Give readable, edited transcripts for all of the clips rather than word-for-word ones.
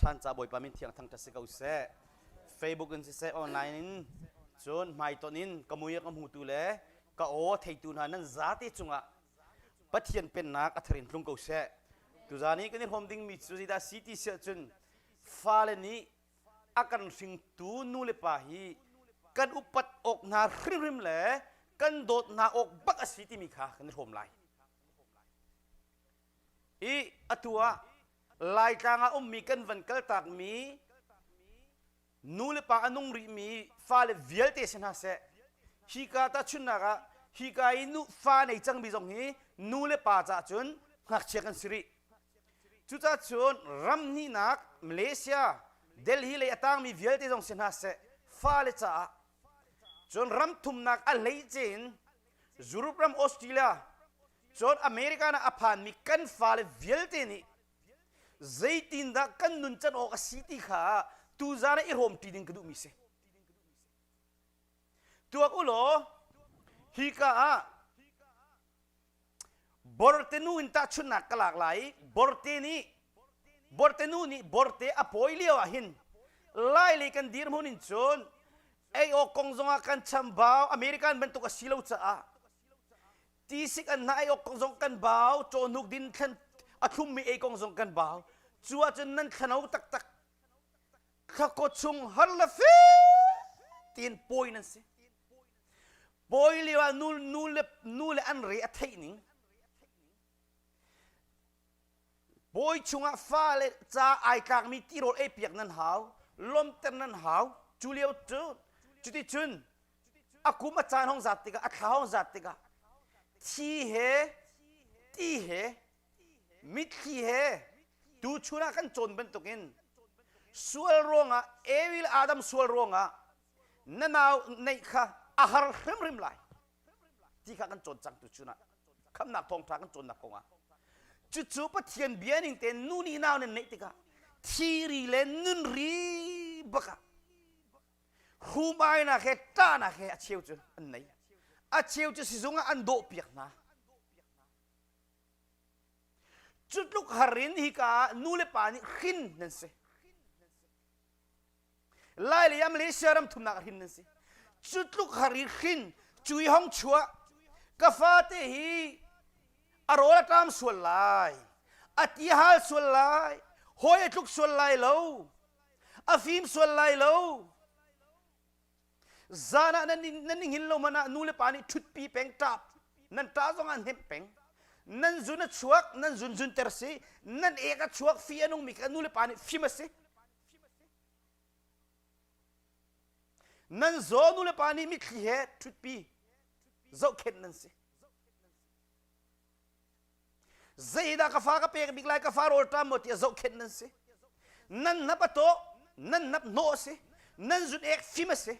ท่านจะบ่อยปามินเที่ยงทั้งจะสิเกาเสเฟซบุ๊กกันสิเสออนไลน์จนไม่ตอนนี้ก็มุยก็หูตูเล่ก็โอ้เทตูนหานั้นซาติจุงอ่ะปัทยันเป็นนักอัธรินพลุงเกาเสตุจานี้ก็นี่ผมดิ้งมิสุจิตาซิตี้เสจนฟ้าเลนี้อาการสิงตูนูเลปาฮีกันอุปัตอกนาริมเล่กันโดดนาอกบักสิติมิค่ะกันนี่ผมไล่อีอัตัวลายจางอุ้มมีกันวันเกิดตากมีนูเลปาอนุงริมีฟ้าเลเวียลเตชนะเสฮิกาตาชุนนักฮิกาอินุฟ้าในจังบิจงฮีนูเลปาจ่าจุนหักเชกันสิริจุดจ่าจุนรัมนีนักมาเลเซียเดลฮีเลยตั้งมีเวียลเตจงชนะเสฟ้าเลจ่าจนรัมทุมนักอะไรเจนยุโรปรัมออสเตรเลียจนอเมริกาน่ะอภันมีกันฟ้าเลเวียลเตนี่ใจตินดักกันนุนจันออกสิติขาตูจานะอิรมตีดิงกระดูมิเสตัวกุโลฮิกาบอร์เตนูอินตาชุนักกลากไหลบอร์เตนูนี่บอร์เตอพอยเลียวหินไล่เลยกันดีร์มุนินชนไอโอกงจงอากันชัมบาวอเมริกันเป็นตัวกสิลาวจ้าที่สิกันนายอกงจงกันบาวโจนุกดินขันอาทุ่มมีไอกงจงกันบาวจัวจนนั้นขนาวตักข้าก็ชงฮัลล์ฟีตีนป่วยนั่นสิป่วยเรียกว่านูเลอันเรียที่นิ่งป่วยชงอาฟ้าเลจ้าไอกางมีที่รถเอพียกนั่นหาวลมเต็มนั่นหาวจูเลียวจุดที่จุนอากุมาจานห้องจัดติกาอาข้าห้องจัดติกาที่เฮมิดที่เฮดูชุนักันจนเป็นตุกินสวลรองะเอวิลอาดัมสวลรองะนั่นเอาในข้าอาหารริมไหลที่ข้ากันจนจังตุชุนะคำนักทองทากันจนนักกงะจุปะเทียนเบียนิงเตนนูนีนาวในติกาทีรีเลนุนรีบักะฮูมายนะแค่ตานะแค่อาเชียวจุอันไหนอาเชียวจุสิจงอันโดเปียกนะจุดลูกหารินฮิกานูเลปานี่ขินนั่นสิไล่เลยยามเลเซียรัมทุนนักขินนั่นสิจุดลูกหารินขินจุยห้องชัวกาฟาเตฮีอารอลตามส่วนไลอติฮาลส่วนไลหอยทุกส่วนไลเลวอาฟิมส่วนไลเลวซานะนั่นหินโลมานะนูเลปานี่ชุดปีเป็งตับนั่นตาจงอันเห็นเป็งนั่นจุนชวกนั่นจุนเตอร์ซีนั่นเอกชวกฟียนุงมิกานูเลปานิฟิมัสซีนั่นโซนูเลปานิมิคลีเฮทุดปีโซเข็นนั่นสิเซีดากาฟากาเปกบิกไลกาฟาโรลตามหมดที่โซเข็นนั่นสินั่นนับโตนั่นนับโนสินั่นจุนเอกฟิมัสซี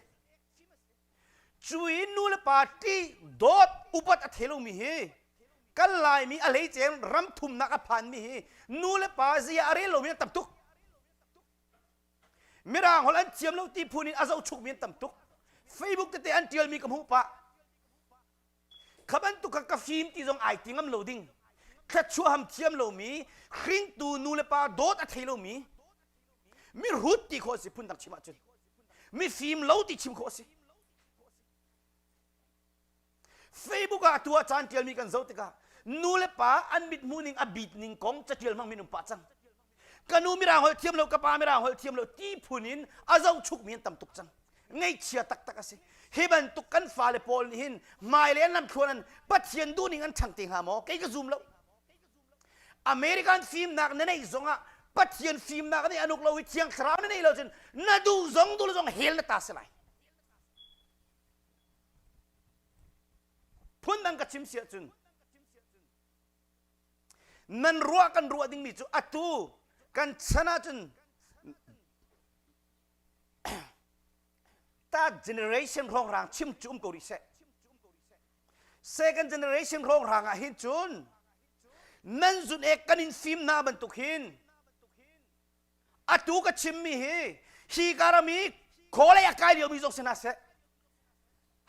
จุยนูเลปาตีโดดอุปัตอัเทลุมิเฮกันลายมีอะไรเจนรัมทุมนักพันมีนูเลปาซีอารีโลมีตับตุกมิรางฮอลันเทียมโลตีพูนินอาซาอุชุกมีตับตุกเฟซบุ๊กเตอันเทียลมีกับหูปะขบันตุกกับฟิล์มที่จงไอติงอัมโหลดิ้งแค่ชัวฮัมเทียมโลมีคริงตูนูเลปาโดดอัเทโลมีรูดตีโคสิพุ่นตักชิมาจุนมีฟิล์มโลตีชิมโคสิเฟซบุ๊กอะตัวจานเทียลมีกันเจ้าติกานูเลปาอันบิดมูนิงอบิดนิงกงจะเทียลมังมินุปัจจังกันนูมิรางหอยเทียมเรากับปามิรางหอยเทียมเราตีพูนินอาเจ้าชุกมีนตำตุกจังไงเชียตักสิเฮบันตุกันฟาเลปอลนินไม่เลี้ยนนั่นครัวนั้นปัจเจียนดูนิงันช่างติงหาหมอไกก็ซูมแล้วอเมริกันฟิล์มนักนั่นไอ้ซงอะปัจเจียนฟิล์มนักนี่อนุกเราวิเทียงคราวนั่นไอ้เราจนน่าดูซงเฮลน่ะตาสลายพุ่นดังกระชิมเสียจุนนั่นรัวกันรัวดิ้งมิจูอัตูกันชนะจุนตาเจเนอเรชันรองรางชิมจุ่มกุริเซ second generation รองรางหินจุนนั่นจุนเอกกันอินฟิมนาบันตุกินอัตูกระชิมมีฮีการามีโคเลยกายเดียวมีจงชนะเซ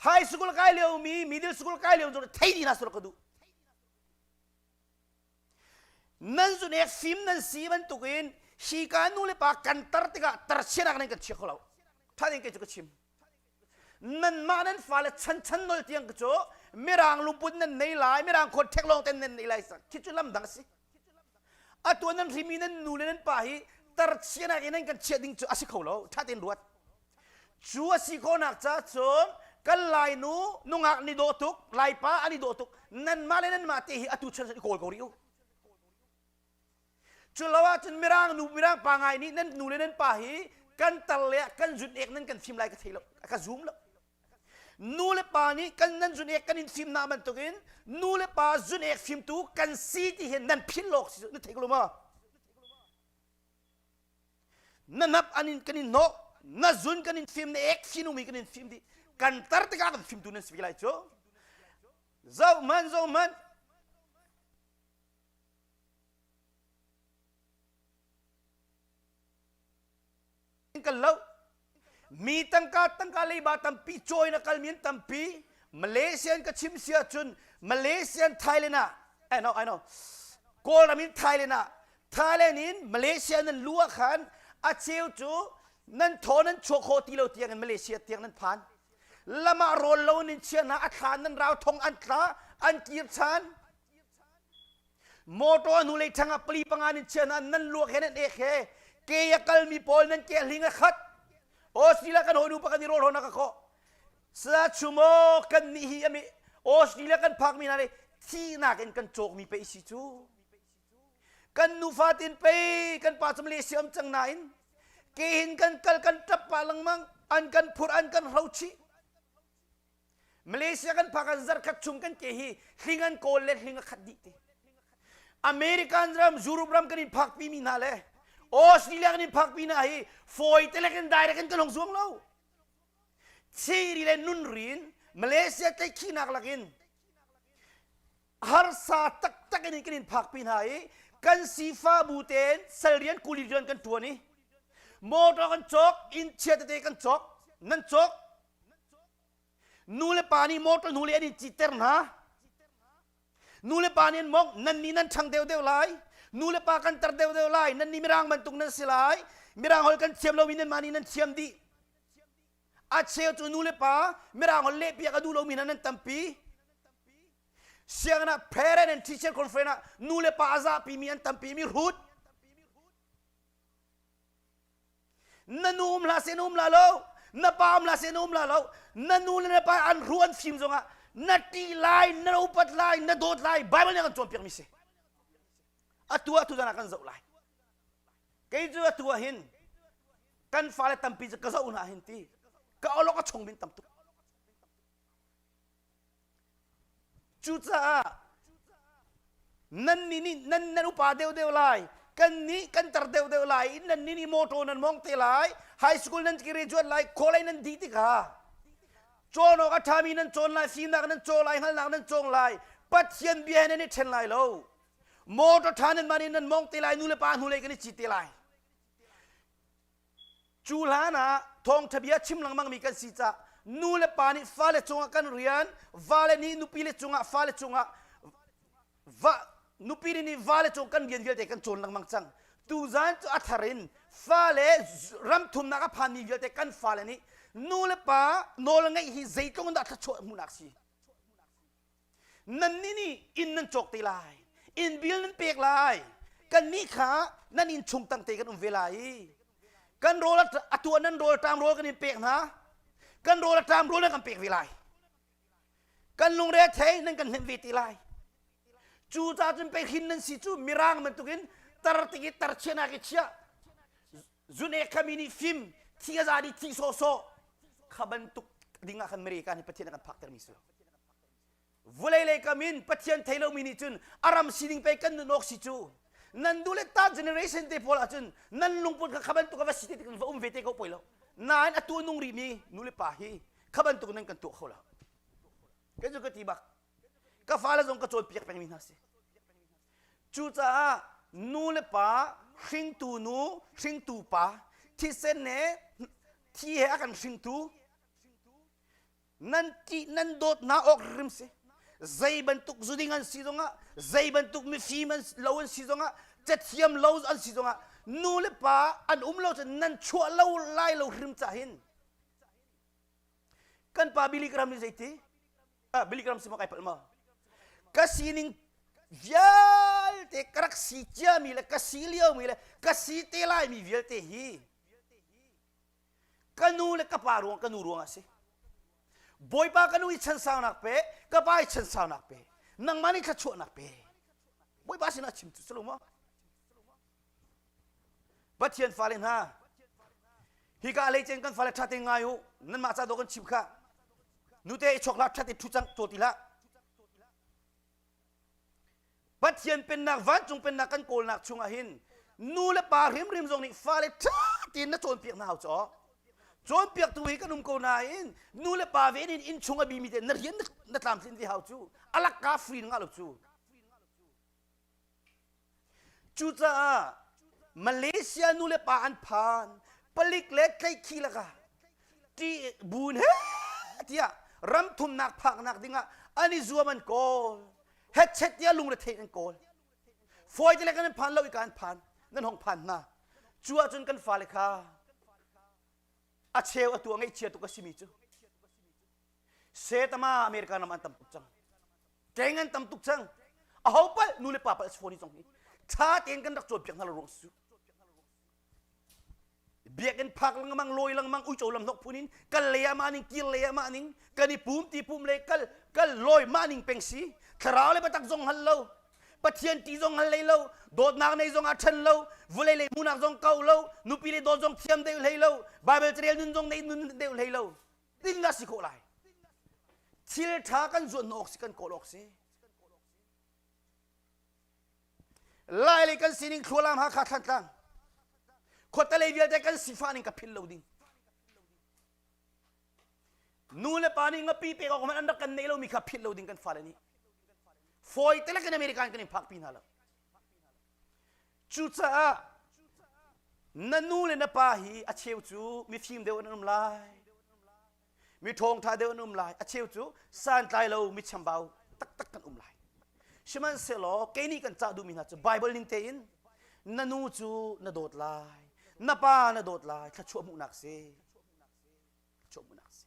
ไฮสคูลกายเลี้ยวมีมิดเดิลสคูลกายเลี้ยวจนไทยดีน่าสุดก็ดูนั่นจุดเอกฟิล์มนั่นสีมันตุกิน ฮีการนูเลปากันตร์ติกาตร์เชียนักนั่งกันเชียเขาเราท่านยังเกจุกชิมนั่นมานั้นฟ้าเลยฉันนอลเตียงกโจไม่ร่างลุงปุ่นนั่นในลายไม่ร่างคนเทคโลงเต็นนั่นในลายสักคิดจุลำดังสิอะตัวนั้นริมีนั้นนูเลนั้นป่าฮีตร์เชียนักนั่งกันเชียดิ้งจูอาศัยเขาเราท่าเต็นรวดชัวสิโกนักจ้าโจกันลายนูนุ่งอักนิโดตุกลายป้าอันนิโดตุกนั่นมาเลยนั่นมาเตะอะตุฉันโกลกอริโอจุลว่าจนไม่ร่างนูไม่ร่างปางไงนี่นั่นนูเลนั้นป่าฮีกันตะเละกันจุดเอกนั่นกันฟิล์มลายกันเทลกันซูมแล้วนูเลปานี่กันนั่นจุดเอกกันอินฟิล์มนามันตุกินนูเลปาจุดเอกฟิล์มตูกันซีที่เห็นนั่นพิลโลกนั่นเทกลมานั่นนับอันนี้กันอินโนนั่นจุนกันอินฟิล์มเอกฟิล์มนูมีกันอินฟิล์มดีกันตร์ติกากันฟิล์มตูนั่นสวิลายโจเจ้ามันกันแล้วมีตั้งกาเลยบาตัมปีโจยนักการเมืองตัมปีมาเลเซียนกับชิมเซียจุนมาเลเซียนไทยเลยนะไอ้น้องโกลามินไทยเลยนะไทยเลยนี่มาเลเซียนั่นลัวขันอาเชียวจูนั่นโทนั่นโชโคตีเราเตียงกันมาเลเซียเตียงนั้นผ่านละมาโรลเรานี่เชียนะอาคารนั้นเราทงอันตราอันกีบชันโมโตนูเลยทั้งปลีปังานิเชียนะนั่นลัวแค่นั้นเองเกียกัลมีโพลนั่นเกียลิงขัดโอสติลากันหัวดูปกันนี่โรลนักก็สะชุโมกันนี่ฮิมีโอสติลากันพักมีนาเลยที่นักกันโจกมีไปสิจูกันนูฟาตินไปกันป่าสมเลเซียมจังไหนเกินกันจับปาลังมังอันกันพูดอันกันเราชีมาเลเซียกันพักกันซาร์คัดชุมกันเกฮีลิงันโกลเลลิงขัดดิเตอเมริกันรำยูโรปรำกันนี่พักปีมีนาเลยออสเตรเลียกันพักปีน่าฮีฟอยเตเลกันได้กันกันลงสวงเราชีริเลนุนรินมาเลเซียเตขี้นักลักินฮาร์ซาตักกันพักปีน่าฮีกันซีฟ้าบูเตนเซเรียนคูลิเรียนกันตัวนี้โมดกันจอกอินเชียเตกันจอกนั่นจอกนูเลปานีโมดนูเลอันนี้จิตเตอร์นะนูเลปานีมองนั่นนี่นั่นช่างเดียวไลนูเลปากันตร์เดียวไลนั่นนี่มีร่างมันตุกนั่นสิไลมีร่างหอลกันเชียมเราวินันมานี่นั่นเชียมดีอาเชียวจูนูเลปามีร่างหอลเล็บยากระดูเราวินันนั่นตั้มปีเสียงนะ parent and teacher conference นะนูเลปาอาซาปีมีอันตั้มปีมีรูดนั่นนูมลาเซนูมลาโลนั่นปามลาเซนูมลาโลนั่นนูเลปาอันรวนฟิล์มซงะนั่นตีไลน์นั่นอุปัตไลน์นั่นโดดไลน์ไบเบิลยังกันจวนเปียกมิเซตัวจะนักกันเจ้าไลเกย์จะตัวหินกันฟ้าเลตัมปีจะกระเจ้าอุณาหินตีก็เอาล็อกก็ชงบินตัมตุจูจ้านั่นนี่นั่นอุปาเดียวไลกันนี้กันตร์เดียวไลนั่นนี่โมโตนั่นมองเตไลไฮสคูลนั่นกิริจวดไลโคไลนั่นดีติกาโจนอกัทามีนั่นโจนไลฟิล์มนักนั่นโจไลฮัลนักนั่นโจงไลปัดเทียนเบียร์นั่นนี่เทนไลโลโมโตทานันมานี่นั่นมองเตไลนูเลปานูเลกันนี่จิตเตไลจูลานะทองทะเบียชิมหลังมังมีกันสิจ้านูเลปานี่ฟาเลจงกันเรียนฟาเลนี่นูปีเลจงฟาเลจงนูปีนี่ฟาเลจงกันเรียนเยอะแต่กันโจนหลังมังจังตูซานอัทรินฟาเลรำทุมนักพันนี่เยอะแต่กันฟาเลนี่นูเลปาโนลงไงฮิใจตรงนั้นทัชโชมุนักสินั่นนี่อินนั่นจกตีลายอินบิลนั่นเปียกลายกันนี่ขานั่นอินชุงตั้งเตกันเวลากันโรลตัวนั้นโรลตามโรลกันอินเปียกนะกันโรลตามโรลนั่นกันเปียกเวลากันลงเรือเทนั่นกันเห็นเวทีลายจูจ่าจนไปหินนั่นสิจูมีร่างมันตุกินตร์ติกิตร์เชนักเชียจุนเอกมินิฟิมที่จะได้ที่โซโซขบันตุกดิ่งอาคันอเมริกันให้ประเทศนักพักเตอร์มิสุวุเลยเลยกามินประเทศไทยเรามินิจุนอารามสิดิ่งไปกันนกสิจูนั่นดูเลต้าเจเนอเรชันเตปอลจุนนั่นลุงปุ่นขบันตุกว่าสิติกันว่าเวทีเขาไปแล้วนั่นอัตัวนุ่งรีมีนูเลปาฮีขบันตุกนั่นกันตัวเขาละก็จะกติบักก็ฟ้าละจงก็โจดเปียกแปงมินาสิจูจ้านูเลปาชิงตูนูชิงตูปาที่เส้นเน่ที่เหกันชิงตูนั่นโดดน้าออกริมสิใจบรรทุกจุดิงันสิจงะใจบรรทุกมีฟีมันเลวันสิจงะจะเทียมเลวอันสิจงะ นูเลปาอันเราจะนั่นชัวเราไล่เราริมจ่าหินกันปาบิลิกรัมนี่ใจทีบิลิกรัมสิมาไกลมาkasih vial te kerak si cia mi le kasih liau mi le kasih te lai mi vial te hi kanu le kaparuang kanu ruang ase boy pa kanu I chan sao nak pe kapai chan sao nak pe nang mani khachu nak pe boy pa sina chim tu seloma batian falen ha hi ka le chen kan fale thate ngayu nan ma cha do kan chim kha nu te chokla thate thu chang totilaปัจเจียนเป็นนักวันจงเป็นนักกันโกลนักชุงอาหินนูและป่าริมริมตรงนี้ฟ้าเลยท้าตีนน่ะโจนเปียกหนาวจ่อโจนเปียกตัวहीกันนุ่มโกนาอินนูและป่าเวนินอินชุงอาบีมีเดนนักเรียนนักตามสินที่หาวจูอลักกาฟรีนงาลจูจูจ้ามาเลเซียนูและป่าอันพานผลิกเล็กใกล้ขี้ละกะที่บูนเฮที่อะรำทุ่มนักผักนักดิ้งอะอันนี้จัวมันโกเฮ็ดเช็ดยาลุงระเทกันโกลฟอยจะเล็กกันพันเราอีกการพันนั่นห้องพันนะจัวจนกันฟ้าเลยค่ะอาเชลตัวไงเชียตุกสิมิจูเซตมาอเมริกาน้ำมันตำตุกจังเจงันตำตุกจังเอาไปนูเลปาไปสโฟนี่ตรงนี้ท้าเตียนกันดักโจดเพียงนั่นเราลงสู้เบียกันพักลังมังลอยลังมังอุ้ยโจลำนกพูนินกันเลียมานิงกินเลียมานิงกันนี่ปุ่มตีปุ่มเลยกันลอยมานิงเป็งสีคราวเลยปะตักจงฮัลโลปะเทียนตีจงฮัลเลยโลโดดนักในจงอาชันโลวุเลยเลยมุนักจงเกาโลนุปีเลยโดดจงเทียมเดียวเลยโลไบเบิลเรียนนุนจงในนุนเดียวเลยโลดิ้งน่าสิโคไลทิลท้ากันจวนนกสิกันโกลกสิไล่เลยกันสินิงครัวลามหาขาดทันตังคนทะเลเวียดกันสิฟ้านิงกับพิลโลดิ้งนูเลปานิงกับปีเปกออกมาอันดักกันในโลมีกับพิลโลดิ้งกันฟ้าเลยนี่ฟอยแต่ละกันอเมริกันกันนี่พักปีนาละจุดจ้านั่นนูเลนปาฮีอาเชวจูมีฟิล์มเดียวนุ่มลายมีทองทาเดียวนุ่มลายอาเชวจูซานไตโลมีชัมบาวตักกันลายชิมันเซลล์แกนี่กันจ้าดูมีนะจูไบเบิลลิงเทียนนั่นนูจูน่าโดดลายน่าป้าน่าโดดลายข้าชั่วมุนักเซชั่วมุนักเซ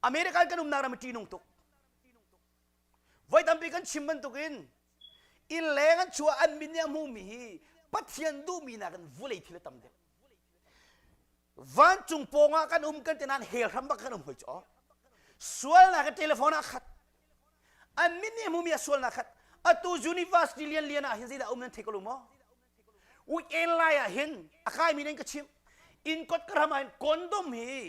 อเมริกันกันนารามิตีนงตุกไว้ทำไปกันชิมมันตุกินอินเล่กันชัวอันมินยามูมีปัจเจียนดูมีนักันวุ้ยที่ละตั้มเดียววันจุงโปงกันกันแต่นั้นเฮลทำบักกันหัวจ่อส่วนนักเทเลโฟนขัดอันมินยามูมีส่วนนักขัดอัตุยูนิเวอร์ซิตี้เลียนเห็นสิดานั้นเทคโลมออุยเอลไลน์เห็นอาคายมีนั่นก็ชิมอินกดกระมันคอนโดมฮี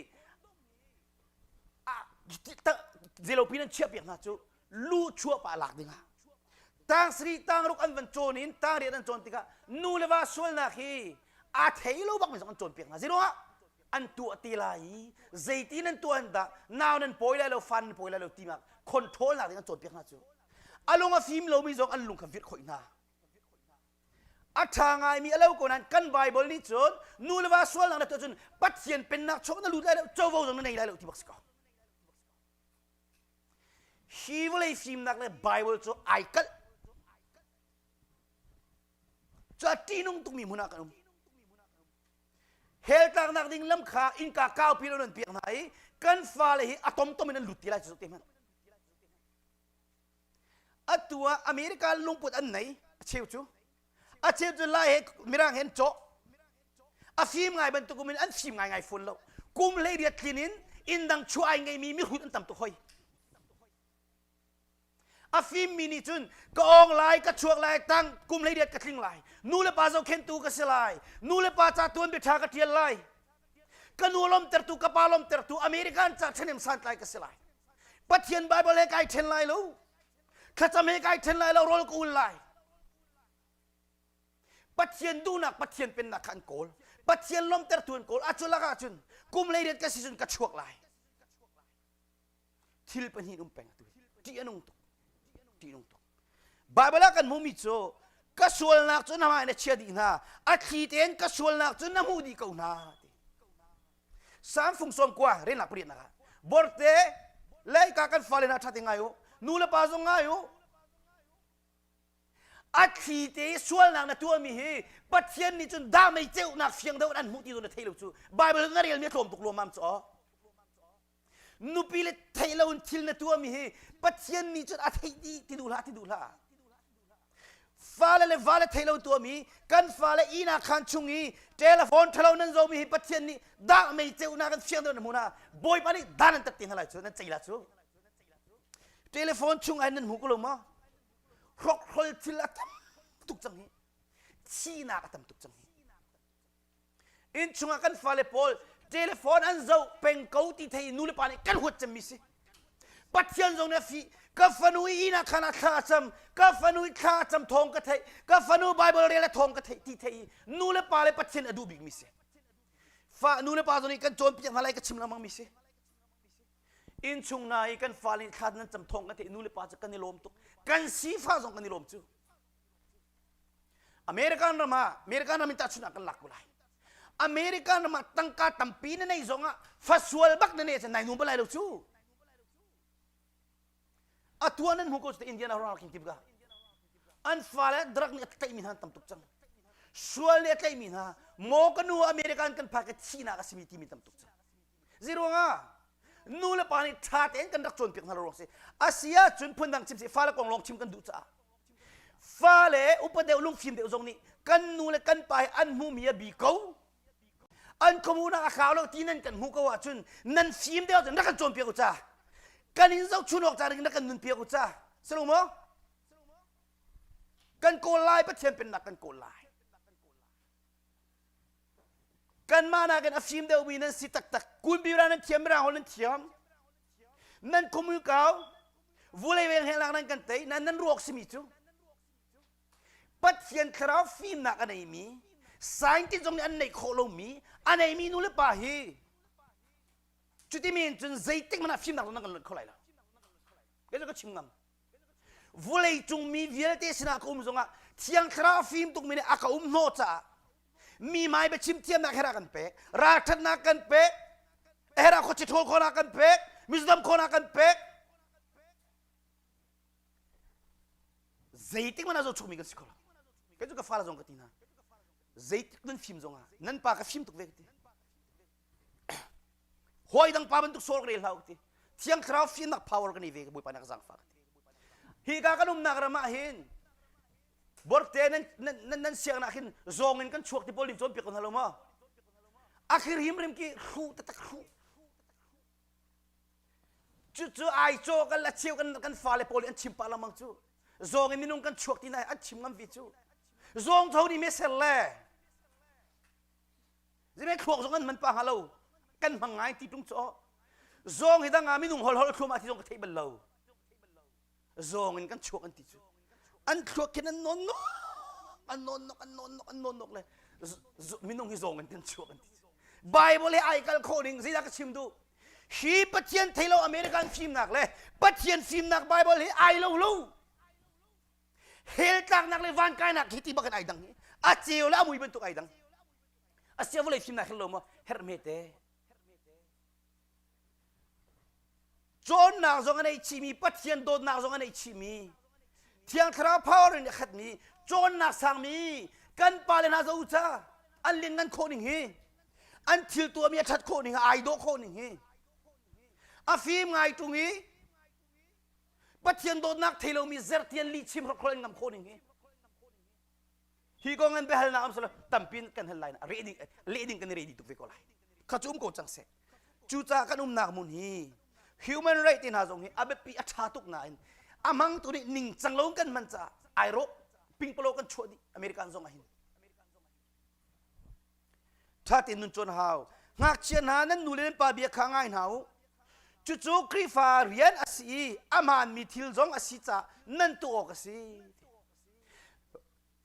เจลปีนั้นเชียบอย่างนั้นจูลู่ชัวปาลักดิ้งอ่ะตั้งสรีตั้งรุกอันวันโจนินตั้งเรียนอันโจนติกะนูเลวาส่วนนักฮีอาเทยโลบักไม่สมันโจนเปียกนะสิรู้อ่ะอันตัวตีลายเจตีนันตัวอันดะนาวนันปอยแล้วเราฟันปอยแล้วเราตีมักคอนโทรลนักดิ้งอันโจนเปียกนะจูอารมณ์ฟิล์มเรามีสองอันลุงกับวิทย์ข่อยนาอัฐางไงมีอะไรก็นั้นกันไบเบิลนี่จนนูเลวาส่วนนักนั่นจนปัจเจียนเป็นนักชกนั่นรู้ได้แล้วเจ้าว่าตรงนั้นไหนได้แล้วที่บักสกอฮีวเลยฟิล์มนักเลยไบเบิลจะไอคัลจะตีนุ่งตุ้มีมุนักกันเฮลตักนักดิ้งล้ำขาอินกาก้าวพิโรนันเปียกไหนกันฟ้าเลยอะตอมตอมมันหลุดที่ไรสุดเต็มมันอัตัวอเมริกาลงปุดอันไหนเชียวจูอาเชียวจูไล่มิรังเห็นโจอาฟิล์มไงบรรทุกมันอันฟิล์มไงฝุ่นแล้วกุมเลยเดียดคลินินอินดังช่วยไงมีหุ่นอันต่ำตัวหอยอาฟิล์มมินิจุนก็องไล่ก็ช่วยไล่ตั้งกุมเลยเดียดกระทิงไล่นูเลปาเจ้าเข็นตูก็เสียไล่นูเลปาจ่าตัวเป็นชากระเทียนไล่ก็นูลมเตอร์ตูกระปาลมเตอร์ตูอเมริกันจ่าเชนิมสันไล่ก็เสียไล่ปัจเจียนไบเบิลเลยไกเทนไล่ลูข้าจะไม่ไกเทนไล่เราโรลกูไล่ปัจเจียนดูนักปัจเจียนเป็นนักขันโกลปัจเจียนลมเตอร์ตูนโกลอาจุลักอาจุนกุมเลยเดียดก็สิจุนกระชวกไล่ทิลเป็นหินุมเป็งตุที่อันนุ่งตุที่นุ่งตุไบเบิลกันมุมิโจก็ส่วนนักจุนทำไมเนี่ยเชียดีนะอาทิตย์เองก็ส่วนนักจุนน้ำมูดีกูนะสามฟุงสมกว่าเรียนหลักเรียนนะครับบอร์เต้เลยการกันฟาเลนะทัดยังไงอยู่นูเลปาซงไงอยู่ อาทีเตส่วนนางนะตัวมีฮีปัจเจียนนี่จนด่าไม่เจ้านักเฟียงเท่านั้นมุติโดนเทลูจูไบเบิลงาเรียลมีถล่มตกลงมาจ่อนูปีเลเทลูนทิลนะตัวมีฮีปัจเจียนนี่จนอาทิตย์ที่ดูละฟาเลฟาเลเทลูตัวมีกันฟาเลอีนาคันชุงฮีเทเลโฟนเทลูนั้นโจมีฮีปัจเจียนนี่ด่าไม่เจ้านักเฟียงเท่านั้นมุนะบอยปานี่ด่านั่นตัดทิ้งอะไรจูนั่นใจละจูเทเลโฟนชุงไอ้นั่นหูกลงมารกคอยทิลละตั้มตุกจังฮีชีนักตั้มตุกจังฮีอินชุงกันฟาเลพอลเทเลโฟนอันเจ้าเป็นเกาที่ไทยนูเลปานี่กันหัวจำมิสิปัจจัยตรงนี้ฟีกัฟนุยนักขณะข้าจำกัฟนุยข้าจำทองกระไทยกัฟนุไบเบิลเรียนทองกระไทยที่ไทยนูเลปาเลปัจจัยอดูบิกมิสิฟ้านูเลปาตรงนี้กันโจมเพียงอะไรก็ชิมละมังมิสิอินชุงนายกันฟาลินขาดนั้นจำทองกันที่นูเลปาจะกันนิลมตุกกันสีฟ้าส่งกันนิลมจูอเมริกันรามินตัดชุนักกันหลักบุไลอเมริกันราตั้งการตั้มปีนั่นในส่งอ่ะฟัสวลบักนั่นเองจะไหนนุ่มบุไลลูกจูอัตัวนั้นมุกจะอินเดียนาเราคิดทิบกะอันฟาเลดรักเนี่ยตั้งมินหันตั้มตุกจังสวลเนี่ยตั้งมินฮะโมกันนัวอเมริกันกันพากันชีนักสิมิติมิตั้มตุกจังซีโร่ง่ะนูเลปานี่ท่าเต้นกันรักจนเพียงนารงสิอาเซียจนพุ่นดังชิมสิฟาเลกองลองชิมกันดูจ้าฟาเลอุปเดวลุงฟิมเดวตรงนี้กันนูเลกันไปอันมูมีบีเกาอันขมูนักข่าวเราที่นั่นกันมูกว่าจุนนั่นฟิมเดวจะนักกันจนเพียงกูจ้ากันอินเจ้าชุนออกจากนักกันนุนเพียงกูจ้าสรุปมั้งกันโกลายประเทศเป็นนักกันโกลายกันมานากันอัฟฟิมเดวินันสิตักกุนบิรานันเทียมราฮอนันเทียมนั่นขมูเก่าวูเลเวงเฮลังนั่นกันเตยนั่นรวกสมิจูปัจเจียนคราวฟิมนักอันไหนมีสายที่ตรงนี้อันไหนโคโลมีอันไหนมีนูเลปาฮีจุดที่มีจนใจติ้งมันฟิมนักนั่นกันเขาไหลละก็จะก็ชิมงำวูเลจงมีเวลเตสินาคุมจงอ่ะเทียงคราวฟิมตุกมีเนี่ยอากาโนจ่ามีไม้ไปชิมเทียมนักเฮรากันเป็กราชนักกันเป็กเฮราโคจิโตคนนักกันเป็กมิสดัมคนนักกันเป็กใจติ้งมันอาจจะชุ่มมีกันสิคนก็จะก็ฟาลาจงกันทีน่ะใจติ้งนั่นฟิล์มจงอ่ะนั่นปากกับฟิล์มตุกเวกทีหอยดังปามันตุกโซลกันเลยเหล่าทีเที่ยงคราวฟิล์มนักพาวเวอร์กันนี่เวกบุยปานักสังฟากทีฮีกากันนักระมาหินบทเตนั่นเสียงนักหินจงเงินกันชวกที่พอลิมจอมเปียกคนฮัลโหลมาอาคิริมริมกี้คู่ตะตะคู่จู่ไอโจกันละเชียวกันฟาเลพอลิอันชิมปาละมังจู่จงเงินมินุงกันชวกที่ไหนอันชิมงันวิจู่จงเท่านี้ไม่เสร็จเลยจะไม่ขวกจงเงินมันปาฮัลโหลกันพังไงที่ตรงจ่อจงให้ตั้งงานมินุงฮอลคลุมอาที่จงกระเทยบัลโลจงเงินกันชวกกันที่จู่อันขวกแค่นั้นนนอันนนเลยมินุงฮิโซกันชวกันไบเบิลไอ้กันโคดิ้งสินักชิมดูฮีปัจเจียนไทยเราอเมริกันฟิล์มนักเลยปัจเจียนฟิล์มนักไบเบิลไอ้เราลูเฮลตักนักเลยวันกายนักฮิติบักันไอ้ดังนี้อาเจียวแล้วมุยเป็นตัวไอ้ดังอาเจียวเลยฟิล์มนักเฮลโลมาเฮร์เมเตจนนักจงกันไอ้ชิมีปัจเจียนโดนนักจงกันไอ้ชิมีเที่ยงคราพาวร์เนี่ยขัดมีโจนนักสังมีกันปาเลนาจะอุจาอันเลี้ยงกันโคนิ่งฮีอันทิลตัวมีชัดโคนิ่งไอโดโคนิ่งฮีอาฟิมไงตรงนี้ปัจเจียนโดนนักเทโลมีเซอร์เทียนลีชิมรักโคนิ่งนำโคนิ่งฮีก็เงินไปฮัลนาอัมสละตั้มปินกันฮัลไลน์เรดิ้งกันเรดิ้งตุกเวกอไลข้าจุ่มโกจังเสจูจ้ากันนักมุนฮี human right ที่น่าจงฮีอาเบปีอัชาตุกนายอามังตัวนี้นิ่งจังลงกันมันจะไอโรปิงโปโลกันชัวดิอเมริกันจงหินถ้าตินุนจนหาวงักเชียนหานั้นนูเล่นปาเบียข้างไงหาวจู่ๆคริฟาเรียนอาศีอามันมีทิลจงอาศีจ้านั่นตัวกษี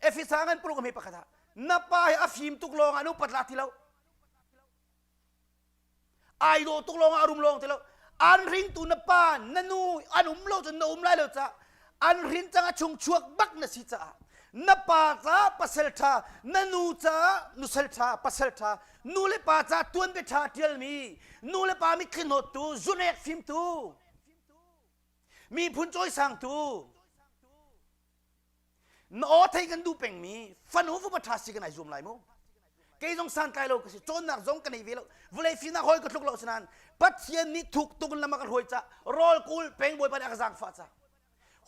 เอฟิสังกันโปรแกรมให้ประกาศนับไปอาฟิมตุกลงอนุปัตลาทิลาวไอโดตุกลงอารุมลงทิลาวอันรินตุนปานนันูอันโลจนนุ่มไล่เลยจ้าอันรินจังชงชวกบักนสิจ้านปาจ้าปัสเซลทานันูจ้านุเซลทาปัสเซลทานูเลปาจ้าตัวนเบชาเทียลมีนูเลปามีขึ้นหดตูจุนเอกฟิมตูมีพุนจอยสังตู นอไทยกันดูเป็งมีฟันหูฟุบทัศน์กันไหนซูมไหลมั้งเกยจงสันไกลโลก็สิจนนักจงกันในเวลวุเลยฟินาหอยก็ทุกโลกนั้นปัจเจียนนี้ถูกตุกันละมากันหอยจ้ารอลกูลเป็งบอยปันอักษังฟ้าจ้า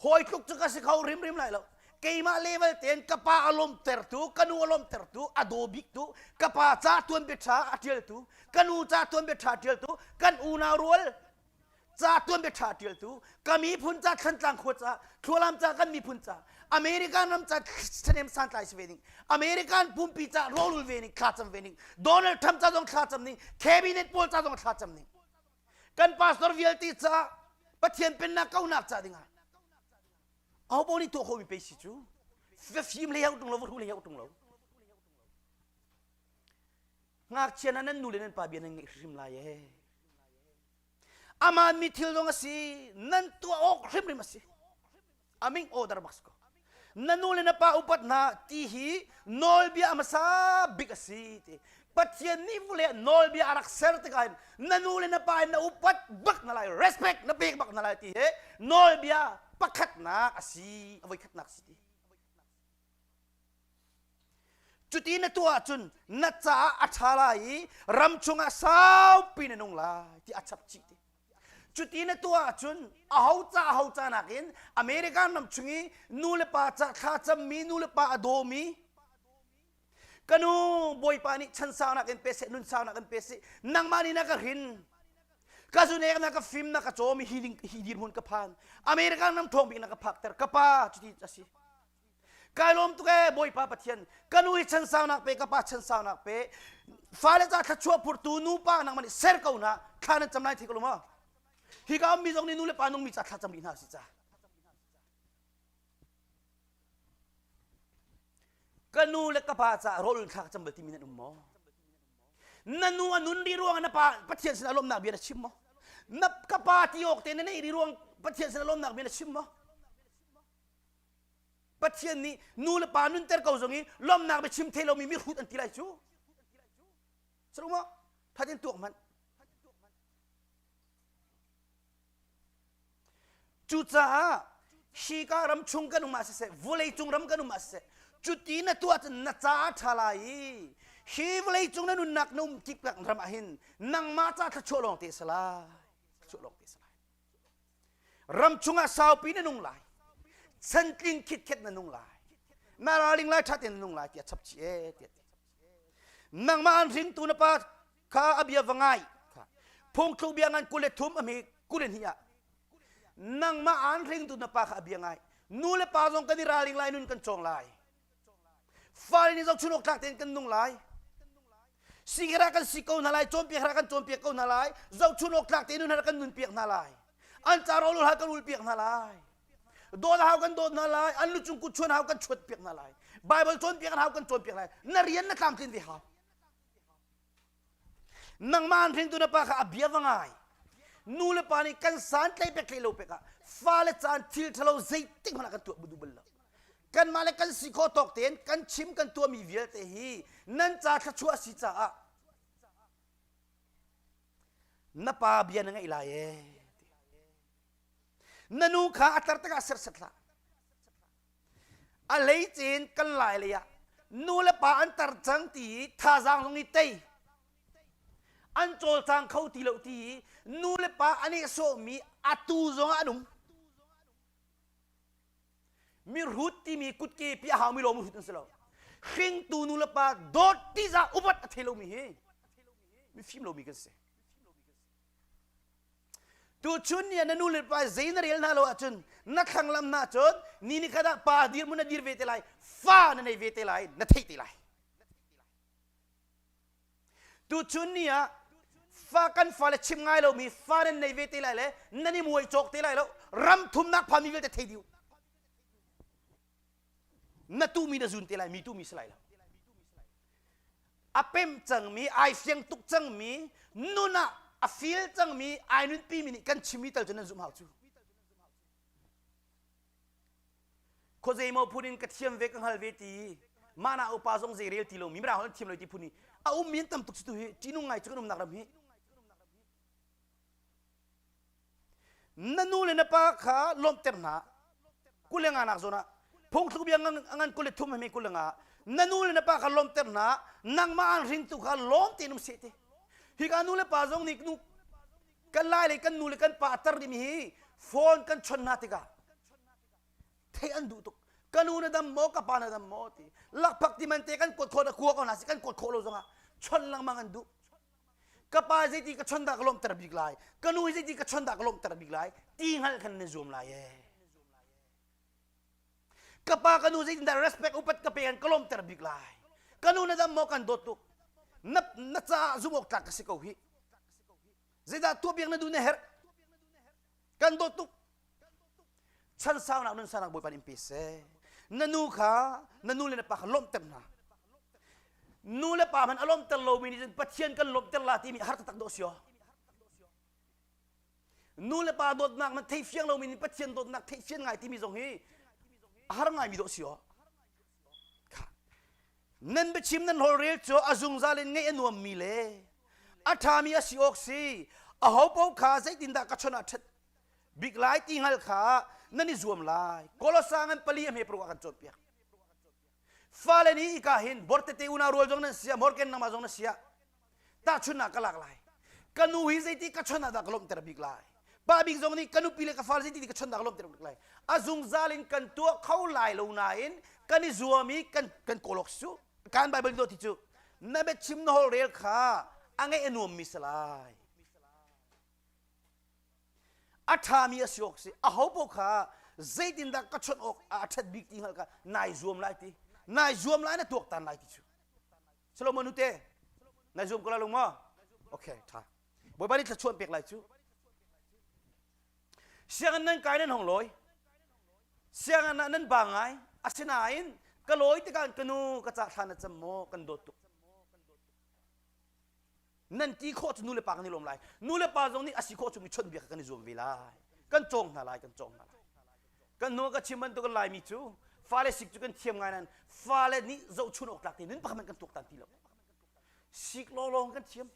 หอยทุกจุกสิเขาริมไหลแล้วเกยมาเลเวลเต็นกระป๋าอารมณ์เตอร์ตูกันูอารมณ์เตอร์ตูอโดบิกตูกระป๋าจ้าตัวเบ็ดชาอัดเดียลตูกันูจ้าตัวเบ็ดชาเดียลตูกันอูนารัวลจ้าตัวเบ็ดชาเดียลตูก็มีพุนจ้าขันจังขวดจ้าทัวลำจ้ากันมีพุนจ้าอเมริกันน้ำจ้าเสนมสันไลส์เวนิงอเมริกันปุ่มปีจ้าโรลเวนิงขาดจำเวนิงโดนัลด์ทรัมป์จ้าต้องขาดจำนิงแคบิเนตโพลจ้าต้องขาดจำนิงกันพาสตอร์วิลติจ้าปะเทียนเป็นนักเก้านับจ้าดิงาเอาบอนี่ตัวเขามีไปสิจูฟิล์มเลี้ยวตรงเราวัตถุเลี้ยวตรงเรางักเชียนนั้นนูเลนันปาเบียนังริมลายอามันมีทิลดงสินั่นตัวออกริมริมสิอามิงโอดาร์บัสโกนั่นนูเลนปาอุปัตนาที่ฮีนอลเบียอามาซาบิกสิปัจเจียนนี่วุเลยนอลเบียอารักเซอร์ติกันนั่นนูเลนปาอินอุปัตบักนาลาย respect นับเบกบักนาลายที่เฮนอลเบียปักขัดนักสิเอาไว้ขัดนักสิจุดนี้นตัวจุนนัดจ้าอัชาลายรำชงอาสาวปีนนงลายที่อัจฉริยะจุดนี้นตัวจุนเอาจ้านักอินอเมริกันนำชงีนูเลปาจ้าข้าจำมีนูเลปาอโดมีกันนูบอยปานิฉันสาวนักอินเปเซนุนสาวนักอินเปเซนังมานีนักหินก็จุนเอกนักฟิล์มนักโจมีฮีดินหุ่นกับพันอเมริกันนำทองบีนักพักแต่กับป้าจุดนี้จะสิกายลมตุกเอบอยป้าปะเทียนกันนูฉันสาวนักเปกับป้าฉันสาวนักเปฟาเลจ้าขัดชัวปุตตูนูป้านังมันเซอร์เขาหน้าข้านั้นจำนายที่กลุ่มฮิกามีตรงนี้นูเลปานุงมีจัดขัดจำลีน่าสิจ้ากันนูเลกับป้าจ้าโรลขัดจำเบติมินันมอนันนูอันนุนดีรวงนับป้าปะเทียนสินอารมณ์นักเบียร์ชิมมอนับกับป้าที่ออกเตนนี่ดีรวงปะเทียนสินอารมณ์นักเบียร์ชิมมอปัจเจียนนี้นูเลปานุนเตอร์เกาจงี้ล้อมนักไปชิมเทโลมีหุ่นอันที่ไรชูสรุปว่าถ้าเป็นตัวมันจุดจ้าชีการำชงกันอุมาเสวุเลยจงรำกันอุมาเสจุดที่นั่นตัวจะนัดจ้าทลายชีวุเลยจงนั้นนุนักนุ่มกิบกันรำหินนังมาจ้าขชโลงเตสลายรำชงอาสาวปีนนุ่งลายฉันลิงคิดนั่นนุ่งลายนาราลิงลายชัดเจนนุ่งลายเกี่ยชับเจี๊ยเนังมาอันริงตูนปะข้าอภิยวังไงพงทุกเบียงอันกุเลทุมอเมกุเลนียนังมาอันริงตูนปะข้าอภิยวังไงนูเลปาจงกันดิราลิงลายนุ่นกันจงลายฟาลินิจงชุนกทักเต็นกันนุ่งลายสิกระกันสิกเอานาลายโจมเปียกระกันโจมเปียกเอานาลายจงชุนกทักเต็นนุ่นกันนุ่นเปียกนาลายอันจารอลุลหากันอุลเปียกนาลายโดนหากันโดนนาลายอันลุจุงกุชวนหากันชดเปียกนาลายไบเบิลชนเปียกหากันชนเปียกนาลายนักเรียนนักการทินวิหานังมันทิ้งตัวนับปะข้าอภิยวังไงนูเลปานี่กันสานใจเปียกเลยโลเปกะฟาเลจานทิลทะเลาใจติ้งมันกันตัวบุดูเบลล์กันมาเลกันสิโคตอกเต็นกันชิมกันตัวมีเวียเตฮีนั่นจ่าชัวสิจ่านับปะเบียนังไงลายนันูข้าอัตตระกาเสร็จสัตละอะไรจีนกันหลายเลยอะนูเลปาอันตรจังตีท่าจางตรงนี้เตยอันโจลจางเขาตีเหล่าตีนูเลปาอันนี้โซมีอัตูจงอันุมมีรูดที่มีกุดเกปีอาหามีลมรูดนั่นสิเราขิงตูนูเลปาโดดที่จะอุบัติเทโลมีเฮมีฟิล์มโลมีกันสิตัวชุนเนี่ยนูเลปาเจนเรียลนาโลอาชุนนักขังลำนาชุนนี่ขนาดป่าดีมุนดีเวทไลฟ้าในเวทไลนัทเทไลตัวชุนเนี่ยฟ้ากันฟ้าเลชิมง่ายเรามีฟ้าในเวทไลเลยนั่นนี่มวยโจกเทไลแล้วรำทุ่มนักพามีเวทเทดิวนัตูมีดจุนเทไลมีตูมีสไลแล้วอเปมจังมีไอเฟียงตุกจังมีนูน่ะอฟิลจังมีไอนุนปีมินิกันชิมิตัลจนันซุมหาวจูโคเจมอพูดินกัดเทียมเวกังฮัลเวตีมานาอุปาซงเจเรียลติโลมีมราฮัลทีมเลยที่พูนี่อาอุมินตัมตุกสุดเฮจีนุงไงจุกนุมนักรำเฮนันนูเลนปะข้าลมเต็มหน้ากุเลงานักโซนะ พงทุกอย่างงันกุลิทุ่มให้มีกุลงะนันูเลยนะป้ากันล้มเต็มนะนังมาอันรินตุกันล้มตีนุ่มเสียทีฮิกานูเลยป้าจงนี่นูกันไล่เลยกันนูเลยกันป้าตรดิมีโฟนกันชนนาติกาเทียนดูตุกันนูเนี่ยดำโมกับป้าเนี่ยดำโมตีลักพักที่มันเตะกันกดโคตรกลัวกันนะสิกันกดโคโลจงอ่ะชนลังมังกันดูกับป้าใจที่กันชนดากล้มตรบิกไลกันนูใจที่กันชนดากล้มตรบิกไลตีหันกันเนี่ยzoomไลkapag kanu sa inda respect upat kapayan kolom terbiglay kanu na dam mo kan dotuk na sa zumok tak kasi kauhi zida tuop yang na dun her kan dotuk chan sao na nun sa nagboy panimpise nanu ka nanule na pa kolom tem na nule pa man alom terlo mini patien kan lom terla ti mi har tak dosyo nule pa dot nak man thei fiang lo mini patien dot nak thei fiang ngai ti mi jong hi harang ngai mi do sio nan be chim nan hol rel cho azung zalin ngai enuam mi le athami asiok si a hopo kha zai tin da ka chona that big lai tingal kha nani zuam lai kolosangan pali me pro kan chot pia fale ni ka hin borte te una rol jong na sia morken nama jong na sia ta chuna kalak lai kanu hi zai ti ka chona da kolom ter big lai babig zong ni kanu pile ka fal zai ti ka chona kolom ter big lai azung zalin kan tua khau lai lo nain kan zuami kan kolok su kan bible do ti chu na be chim no rel kha angai enuam misalai athami asyok si a hopo kha zaitin da ka chon ok a that big ti hal ka nai zuam lai ti nai zuam lai na tuak tan lai ti chu selo manute nai zuam ko la long mo okay tha boy bani tla chuan pek lai chu siang nan kai nan hong loi siang nan bangai asinain kaloi ti kan kanu ka cha thana chammo kan do tu nan ti kho chu nule pa kan lom lai nule pa jong ni asi kho chu mi chon bi kan zoom vi lai kan chong na lai kan no ka chiman to kan lai mi chu fale sik chu kan thiam ngai nan fale ni zo chun ok lak ti nin pa man kan tuk tan ti lo sik lo long kan thiam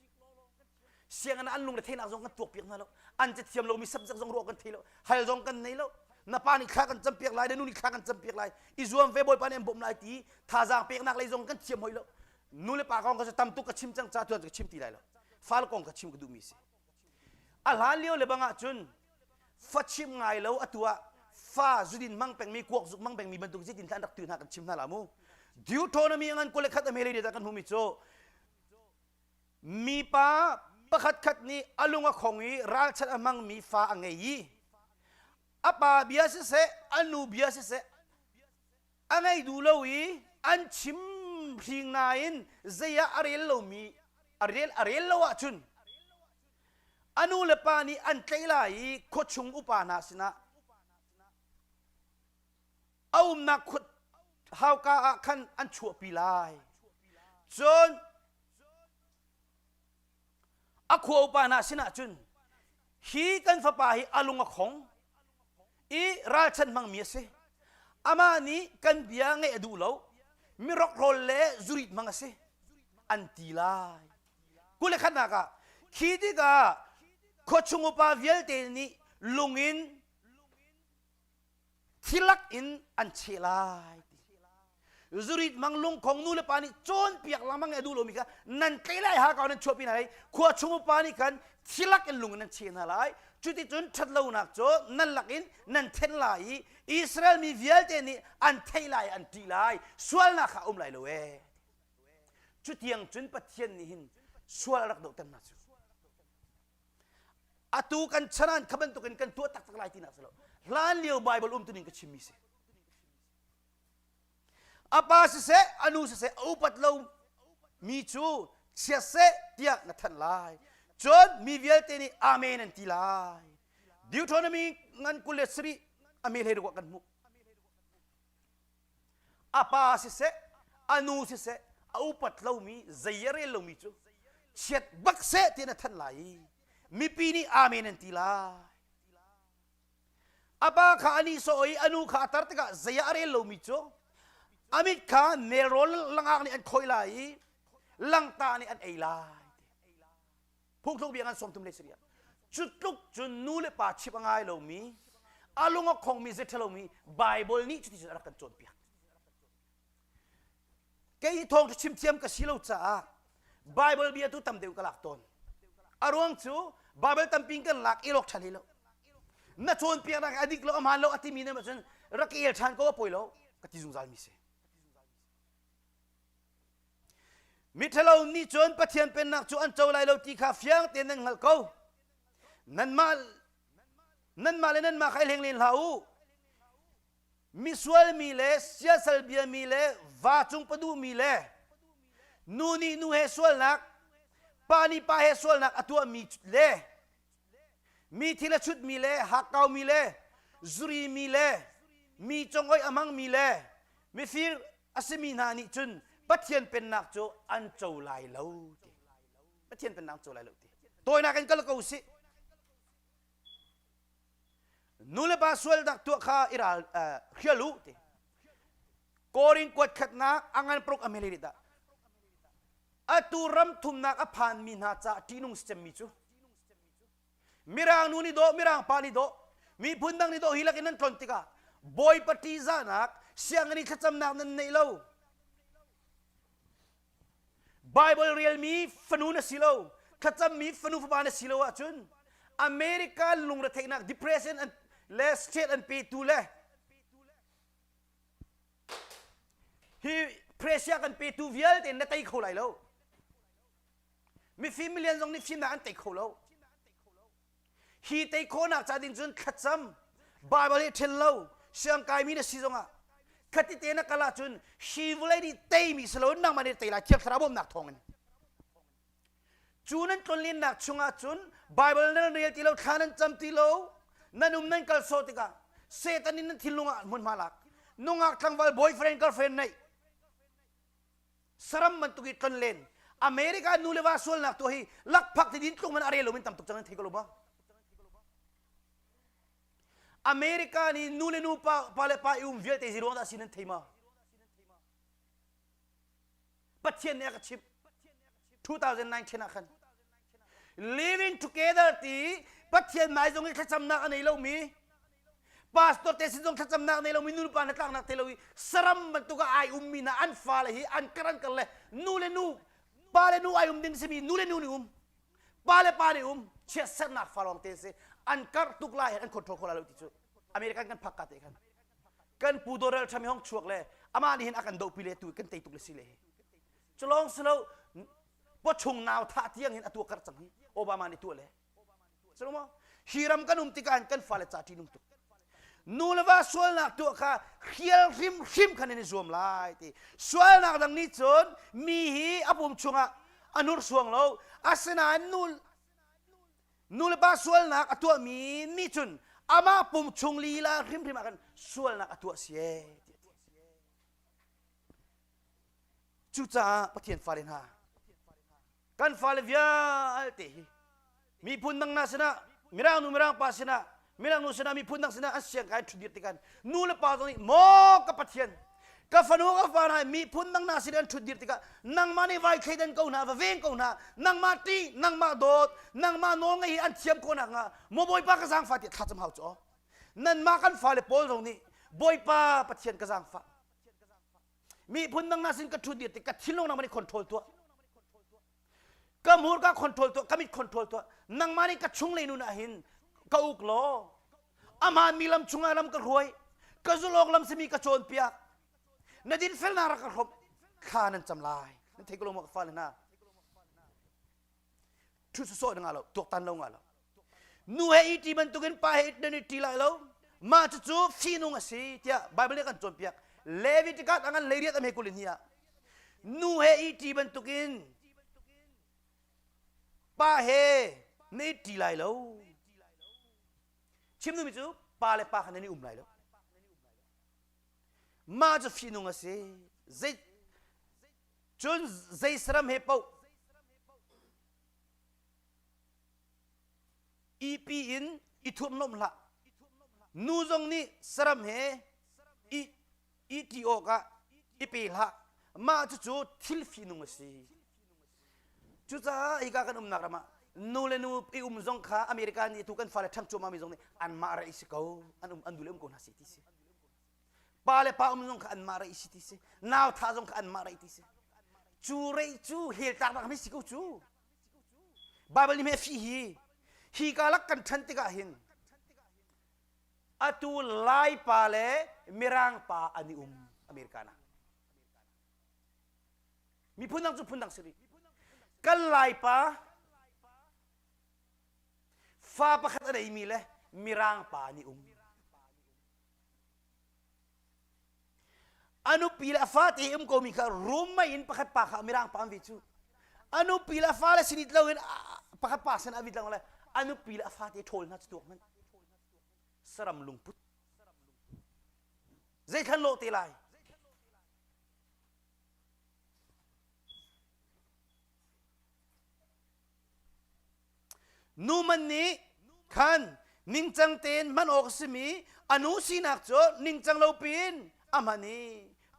siang an lung le theina jong kan tuk piak na lo an che thiam lo mi sab jak jong ro kan thilo hal jong kan nei lo na pa ni kha kan cham piak lai de nu ni kha kan cham piak lai i zuam ve boy pa nem bom lai ti tha jang pek nak lai jong kan thiam hoi lo nule pa kong ka tam tu ka chim chang cha tu ka chim ti lai lo fal kong ka chim ka du mi se alhan leo le banga chun fa chim ngai lo atua fa zudin mang peng mi kuok zuk mang peng mi bantuk zitin kan dak tu na kan chim na la mu deuteronomy angan ko le khat amele de kan humi cho mi pa pakhat khat ni alunga khongi ral chat amang mi fa angei apa biasa se anu biasa se angai du lo wi an chim ring nain zaya arel lo mi arel lo achun anu le pa ni an tlailai khochung upana sina aum na khut hau ka khan an chu pilai chon akhu upana sina chun hi kan fa pa hi alunga khong i ral chan mang mi se ama ni kan bia nge edu lo mirok rol le zurit mang se antilai kule khana ka khidi ga khochungu pa vial te ni lungin thilak in an chelai zurit mang lung khong nu le pani chon piak lamang edu lo mi ka nan tlailai ha ka nan chopi nai khochungu pa ni kan thilak in lungin an chena lai chuti chun thatlo nak cho nan lakin nan then lai israel mi vial te ni an thailai an tilai sual na kha lai lo we chutiang chun pathian ni hin sual rak do tan na chu atu kan chanan khaban to kan tu tak tak lai ti na selo lan liu bible tunin ka chimi se apa se anu se upat lo mi chu sia se tia na than lai chon mi vial te ni amen an tilai deuteronomy ngan kulesri amel he ro kan mu apa se anu se upat lo mi zayare lo mi chu chet bak se ti na than lai mi pi ni amen an tilai apa kha ani so oi anu kha tar ta zayare lo mi chu amit kha nerol langak ni an khoi lai lang ta ni an ei lai phuk thok biang an som tum le sria chutluk chun nu le pa chip angai lo mi อาลุงก็คงมีเจตทะลุมีไบเบิลนี้จุดที่จะรักกันโจนเปียกแกอีทองชิมเทียมกับสิโลจ้าไบเบิลเบียตุตำเดียวกับหลักตนอารวงจูไบเบิลตำปิงกันหลักอีหลอกชันฮิโลน่าโจนเปียกนักอดีตโลอามันโลอติมีเนี่ยมันฉันรักเอลชันก็ว่าป่วยโลกติจุงซาลมิเซมิทะเลานี่จนปะเทียนเป็นนักจูอันเจ้าไลโลตีข้าเฟียงเตียนนังหัลเขานั่นมาเลยนั่นมาใครเลี้ยงเลี้ยงเหล่ามิสวลมีเล่เสียสลเบียมีเล่วาจุงปดูมีเล่นูนี่นูเฮสวลนักปานีปาเฮสวลนักอตัวมีเล่มีทีละชุดมีเล่ฮักเกามีเล่จุรีมีเล่มีจงอ้อยอมังมีเล่มีฟิร์อัศมีนานิจุนปัทเทียนเป็นนักโจอันเจ้าไลเหล่าปัทเทียนเป็นนักโจไลเหล่าตัวนักกันก็ละกูสินูเลบาสวลดักตัวข้าอิราเขียลูติโกริงกวดขัดนักอังอันปลุกอเมริกาอัตุรัมทุมนักอภันมินาจ่าที่นุ่งสเตมิจูมิรางนูนิโดมิรางปานิโดมีพุ่นดังนิโดฮิลักนันตรนติกาบอยปฏิจานักเสียงนี้ขจำนักนั้นในเล่าไบเบิลเรียลมีฟนูนสิโลขจำมีฟนูฟบานสิโลอาจุนอเมริกาลุงระเทนัก depression and less state and pay to le he pressure kan pay to vial ten na tai kholai lo mi fi million jong ni fi na an tai kholo he tai khona cha ding jun khacham bible he thel lo siang kai mi na si jonga khati te na kala chun shi vulai di tai mi slo nang ma ni tai la chep thra bom nak thong an chunan ton lin nak chunga chun bible na real ti lo thanan cham ti lo nanum nan kal sotika setan in thilunga mun malak nunga thangwal boyfriend girlfriend nai saram man tugi ton len america nulewa sol nak to hi lak phak ti din tlung man are lo min tam tuk chang thei ko lo ba america ni nule nu pa pale pa viet te zero da sinan theima pathian ne ka chip 2019 akhan living together ti pathian mai jong ka chamna anei lo mi pastor te sinjong ka chamna anei lo mi nul pa na tlang nak te lo saram man tu ka ai ummi na an fale hi an karan kal le nule nu pale nu ai ding se mi nule nu ni pale pa ni che san nak falong te se an kar tuk lai an control ko la lo ti chu american kan phak ka te kan pudoral chami hong chuak le ama ni hin akan do pile tu kan te tuk le si le chlong slo po chung naw tha tiang hin atu kar chang hi obama ni tu le selo hiram kan tikan kan fale cha ti num tu nulwa swal nak tu kha khial hrim khan ni zoom lai ti swal nak dang ni chon mi hi apum chunga anur suang lo asena nul ba swal nak atu mi ni chun ama pum chung li la hrim akan swal nak atu sie chu cha pathian falen ha kan fale via alti mi pun nang nasina mirang pasina mirang nusina mi pun nang sina asyang kai thudir tikan nule pa ni mo ka pathian ka fanu ka fana mi pun nang nasina thudir tika nang mani vai khaidan ko na va veng ko na nang ma ti nang ma dot nang ma no ngai an thiam ko na nga mo boy pa ka sang fati thacham hau cho nan ma kan fale pol rong ni boy pa pathian ka sang fa mi pun nang nasin ka thudir tika thilong na mani control to ka mur ka control to kamit control to nang mani ka chung le nu na hin ka uk lo ama milam chunga lam ka roi ka zulok lam semi ka chon pia nadin fel na ra ka khop khanan chamlai nan thei ko lo ma fa na thu so na lo tok tan lo nga lo nu he iti ban tugen pa he den ti la lo ma chu chu fi nu nga si tia bible kan chon pia leviticus angan leiriat am he kulin hiya nu he iti ban tukin pa he nei ti lai lo chim nu mi chu pa le pa khan ni lai lo ma chu fi nu nga si zai chun zai sram he pau ep in ithum nom la nu jong ni sram he etio ka ipi la ma chu chu thil fi nu nga si chu cha hi ka kan nak rama นูเลนูอีซงขาอเมริกันนี่ทุกันฟาเลทั้งจัวมามีซงนี่อันมาอะไรสิเขาอันดูเลมคนหาสิทิสิปาเลปาซงขาอันมาอะไรสิทิสินาวท่าซงขาอันมาอะไรทิสิจูเรจูเฮลตากนักไม่สิเขาจูไบเบิลนี่ไม่ฟีฮีกาลักกันทันติกาหินอตูไลปาเลมิรังปาอันนี้อเมริกานะมีพูดดังจุพูดดังสิริกันไลปาฟ้าประคัตอะไรมีเลยมิรังปานี่อนุปีละฟ้าที่ก็มีค่ะรู้ไหมอินประคัตปาค่ะมิรังปาวิจูอนุปีละฟ้าเลยสินิดเราเห็นประคัตปาเสนอวิดลังเลยอนุปีละฟ้าที่โทลนัดตัวมันสรำลุงพุทธใจขันโลตีไลนูมันนี้ขันนิ่งจังเตนมันออกสิมีอนุสินักโจนิ่งจังเราปีนอามันนี้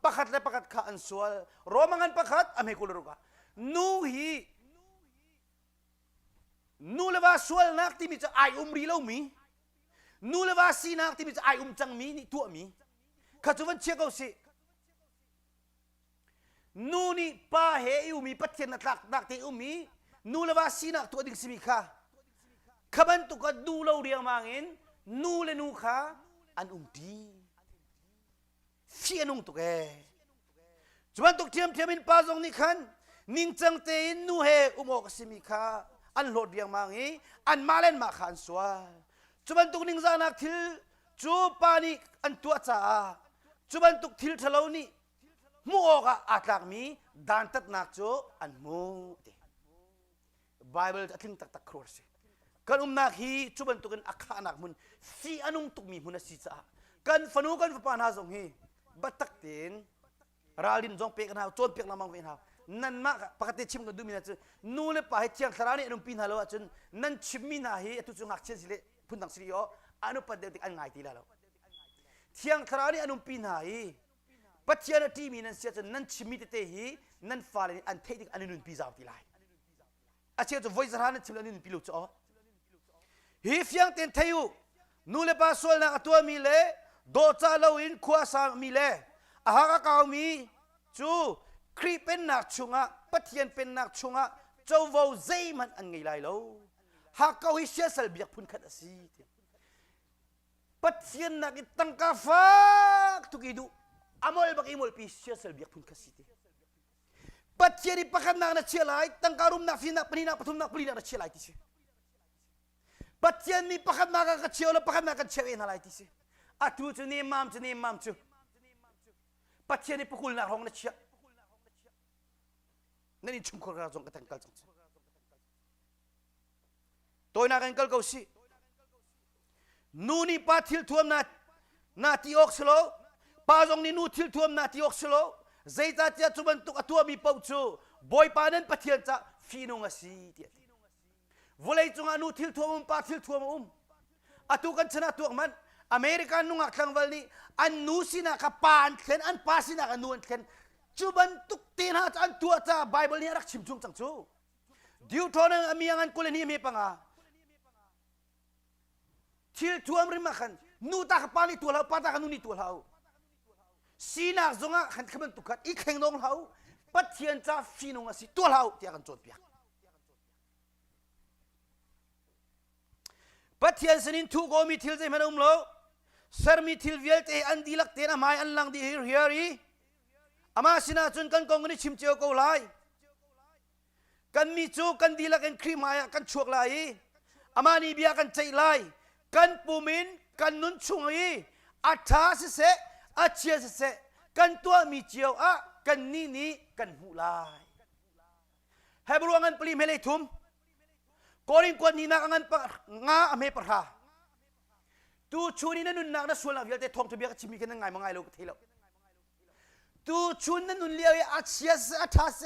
ประคัตและประคัตข้าอันสวลรอมังอันประคัตอเมกุลรุกะนูฮีนูเลวาสวลนักที่มีจะไอรีเรามีนูเลวาสีนักที่มีจะไอจังมีนี่ตัวมีข้าจุวันเชื่อเขาสินูนี่ป้าเฮมีปัจเจนนักที่มีนูเลวาสีนักตัวดิ่งสิมีค่ะขบันตุกดูเราเรียงมาเงินนูเลนูค่ะอันดีเสียนุ่งตุกจวนตุกเทียมมินป้าจงนี่ขันนิ่งจังเตนนูเฮอกสิมีค่ะอันโหลดเรียงมาเงินอันมาเล่นมาขันสวาจวนตุกนิ่งจานักทิลจูปานิอันตัวจ้าจวนตุกทิลทะเลนี่มัวกะอัตลักมีดันตัดนักโจอันมูเดไบเบิลอัตลิงตักครัวสิกันนักฮีจวนตุกันอักขานักมุนสีอันุงตุกมีมุนสิจ้ากันฟนูกันฟปานาจงฮีบัตักเต็นราลินจงเปกันหาโจนเปกนามังเวนหานั่นมากปกติชิมกันดูมีนะจูนูเลปะให้เชียงสระนี่นุ่มปีนฮัลโหลจุนนั่นชิมมีนาฮีตุจุงักเชนสิเลพุ่นดังสิริโออนุปัดเดติอันง่ายทีละแล้วเชียงสระนี่นุ่มปีนหาฮีปัจเจนทีมีนั่นเสียจนนั่นชิมิเตเตฮีนั่นฟาเลอันเทติกอันนุ่มปีจาวทีไรอาเชียจะ voice ร้านนั่นชิมแล้วนุ่มปีลุจ่อฮีเฟียงเต็นเทียวนูเลปะสวลนักตัวมีเลโดจ่าเลวินขวาสามีเลอาหารก้าวมีจูครีเป็นนักชุงะปัจเจนเป็นนักชุงะเจ้าวูเซมันอันไงไรแล้วหากเขาฮิเชียสลบียกพุนขัดสีปัจเจนนักตั้งกาฟ้าทุกิดูอามอลบักอิมอลปีเชียสลบียกพุนขัดสีปัจเจนปัจกันนักนักเชียร์ไลตั้งการุมนักฟินักปนินักปทุมนักปลีนักเชียร์ไลที่สิปัจเจนนี่ปัจกันนักกัเชียร์แล้วปัจกันนักกัเชียร์เองอะไรที่สิอาทูจะเนี่ยมามจะเนี่ยมามจูปัจเจนนี่ปุกุลนักห้องนักเชียร์นั่นนี่ชุมคนเราจงกระทั่งกัลจังตัวนักกัลเขาสินูนี่ป้าทิลทวมนาที่ออกสโลป้าจงนี่นูทิลทวมนาที่ออกสโลใจตาเจ้าจุบันตุกตัวมีปูจูบอยป้านั้นปัจเจียนจะฟีนงอสีเดียดวลัยจงนูทิลทวมป้าทิลทวมอตุกันชนะตัวมันอเมริกันนุ่งอักขังวันนี้อันนูสินะกับปานเข็นอันป้าสินะกับนูนเข็นจุบันตุกตีนหาอันตัวจ้าไบเบิลนี่รักชิมจุงจังจูดิวทอนังอามีอันกุลนี่มีปังอาทิลทวมริมขันนูตากับปานี่ตัวเราป้าตากับนูนี่ตัวเราสีนักจงอ่ะขันขมันตุกัดอีกแข่งน้องเราปัจเจียนจ้าฟีนงสิตัวเราที่อากันโจทย์เปียกปัจเจียนสนินทุกโอมีทิลใจมันเราเสร์มีทิลเวลเตอันดีลักเตนะไม่อันลังดีเฮียรีอามาสินะจนกันกองนี่ชิมเจียวกูไลกันมีจูกันดีลักกันครีมายกันชวกไลอามานี่เบียกันใจไลกันปูมินกันนุนชุงอีอัฐาสิเสอาเชียสิเสกันตัวมีเจียวอะกันนี่กันหูไลเฮบรวงันปลีเมลัยทุมกอริงกวนนี่นักงันปะงาอเมปะฮาตูชูนี่นั่นนุนนักนั่นส่วนเราเวลเตทองทุเบียกชิมิกันนั่งไงมังไงลูกเทลตูชุนนั่นนุนเลี้ยอาเชียสอัฐาเส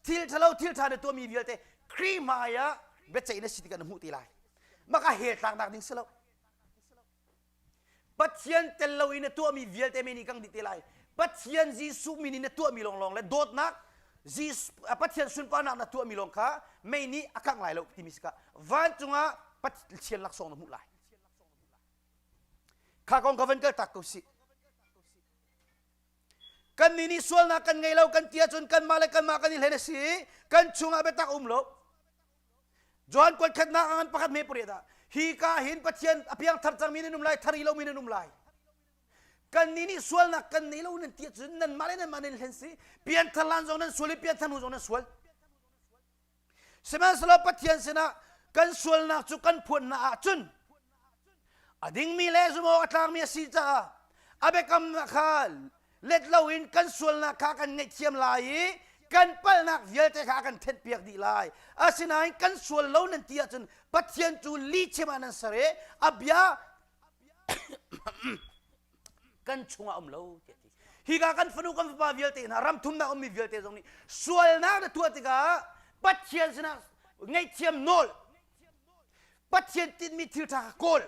ทิลทะเลาทิลทาเดตัวมีเวลเตครีมายะเบใจนั่นสิติกันหูตีไลมักเหตุต่างๆดิ้งเสลาปัจเจียนเตลลวินตัวมีเวลเตมินิกังดิเตไลปัจเจียนจีสุมินินตัวมีลองและโดดนัก zis pathian sun pa nak na tu mi long kha mai ni akang lai lo ti mi ska van chunga pat chian lak song mu lai kha kong ka ven ka tak ko si kan ni sual na kan ngai lo kan tia chun kan ma le kan ma kan ni le si kan chunga be tak lo Johan kwat khat na an pakat me puri da hi ka hin pathian apiang thar chang min num lai thari lo min num lai kan ni sual na kan ni lo nan tia chun nan ma le nan ma nen hen si pian thalan jong nan sual pian thanu jong nan sual seman selo pathian sina kan sual na chu kan phun na chun ading mi le zumo atlang mi si cha abe kam na khal let lo in kan sual na kha kan ngai thiam lai kan pal nak vial te kha kan thet piak di lai asinai kan sual lo nan tia chun pathian chu li chema nan sare abya kan chunga lo hi ga kan fanu kan pa vial te na ram thum na mi vial te jong ni sual na tu ti ga pathian sina ngai thiam nol pathian tin mi thil tha kol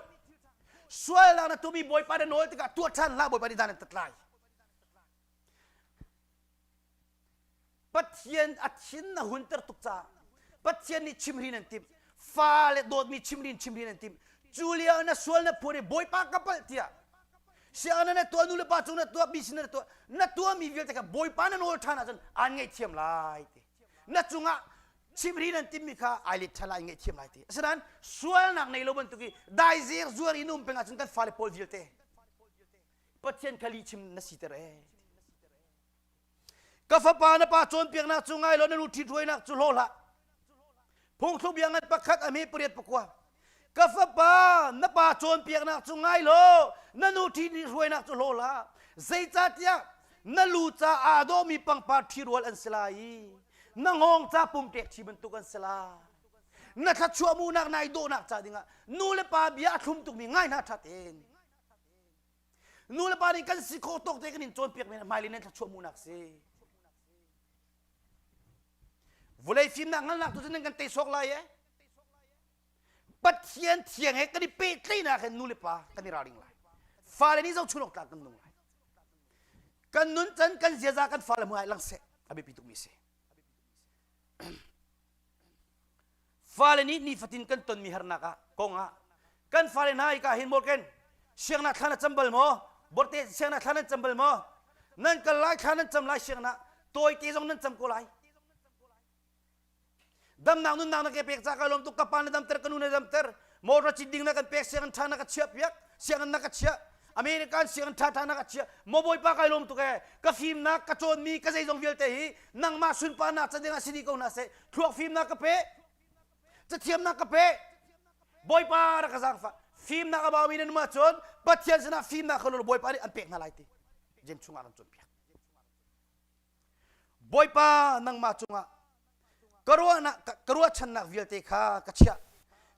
sual na tu mi boy pa de nol ti ga tu than la boy pa di dan tatlai pathian athin na hunter tukcha pathian ni chimri nan tim Fale dot mi chimrin nan tim Julia na sual na puri boy pa kapal tia siya na tua Nule pa chung na tua bisin na tua mi vil teka boy pa na nol thana jan an ngai thiam lai ti na chunga chimri nan tim mi kha ali thala ngai thiam lai ti asadan sual nak nei lo ban tuki dai zir zuar inum penga chung kan fale pol vil te pathian khali chim na sitere kafa pa na pa chon piang na chungai lo na nu thi thoi nak chu lo la phung thub yang at pakhat ami puriat pakwa kafa pa na pa chon piang na chungai lo na nu thi thoi nak chu lo la zai cha tia na lu cha a do mi pang pa thi rol an selai na ngong cha pum tek thi ban tu kan sela na tha chua mu nak nai do nak cha dinga nu le pa bia thum tuk mi ngai na tha ten nu le pa ni kan si kho tok te kan in chon piak me mai le na tha chua mu nak se Vulai phim na ngal nak tu jen kan te sok lai pathian thiang he kan di pe tlei na kan Nule pa kan ra ring lai Fale ni zau chunok ta kan nung lai kan nun chan kan zia za kan Fale mu ai lang se abi pituk mi se Fale ni fatin kan ton mi harna ka konga kan Fale nai ka hin mol ken siang na thana chambal mo borte siang na thana chambal mo nan kan lai thana cham lai siang na toy te jong nan cham ko lai dam nang nun nang na ke pek cha ka lom tu kapan dam ter kanun dam ter motor chiding na kan pek siang thana ka chia piak siang na ka chia American siang tha na ka chia mo boy pa ka lom tu ke ka film na ka chon mi ka zai jong vil te hi nang ma sun pa na cha denga sini ko na se thuak film na ka pe cha thiam na ka pe boy pa ra ka jang fa film na ka ba mi na ma chon pathian sana film na kholo boy pa ri an pek na lai ti jem chunga ran chon piak boy pa nang ma chunga karua chan nak vil te kha kachia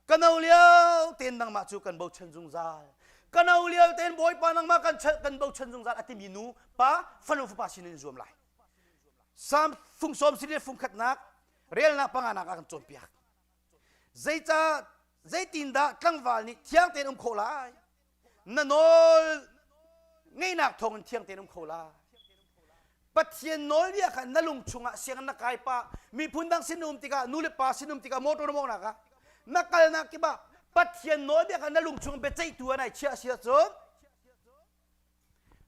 kanau liao ten nang ma chu kan bo chen jung zal kanau liao ten boy pa nang ma kan bo chen jung zal ati minu pa fanu fu pa sin zum lai sam fung som sin fung khat nak rel na pangana ka kan chon piak zai tin da tlang wal ni thiang ten kho lai na nol ngei nak thong thiang ten kho lai pathian nol dia kan nalung chunga siang na kai pa mi phundang sinum tika Nule pa sinum tika motor mo na ka nakal na kiba pathian nol dia kan nalung chung be chai tu anai chia sia chon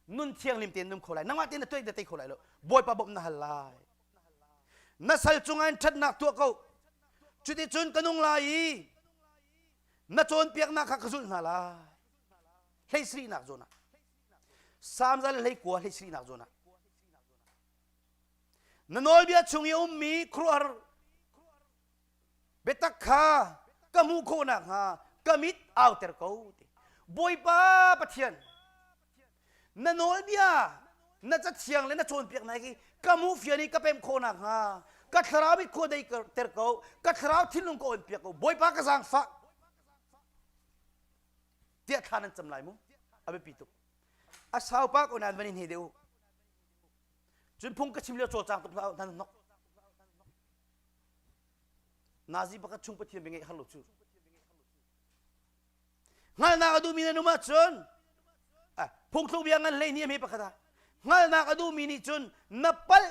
nun thiang lim ten num kholai nangwa tin toi de tai kholai lo boy pa bom na halai na sal chungan that nak tu ko chuti chun kanung lai na chon piak na kha khazul na la hlei sri nak zona samzal hlei ko hlei sri nak zona nanol bia chungi mi kruar betakha kamu ko na ha kamit outer ko boy pa pathian nanol bia na cha thiang le na chon piak nai ki kamu fiani ka pem ko na ha ka thara bi ko dei ter ko ka thara thilung ko on piak ko boy pa ka sang fa tia thanan cham lai mu abe pitu asau pa ko nan banin he deu chun phung ka chimle cho chang tu nan nok nazi baka chung pathian bengai halu chu ngal na ka du mi na ma chun phung thu biang an le ni mi pakata ngal na ka du mi ni chun napal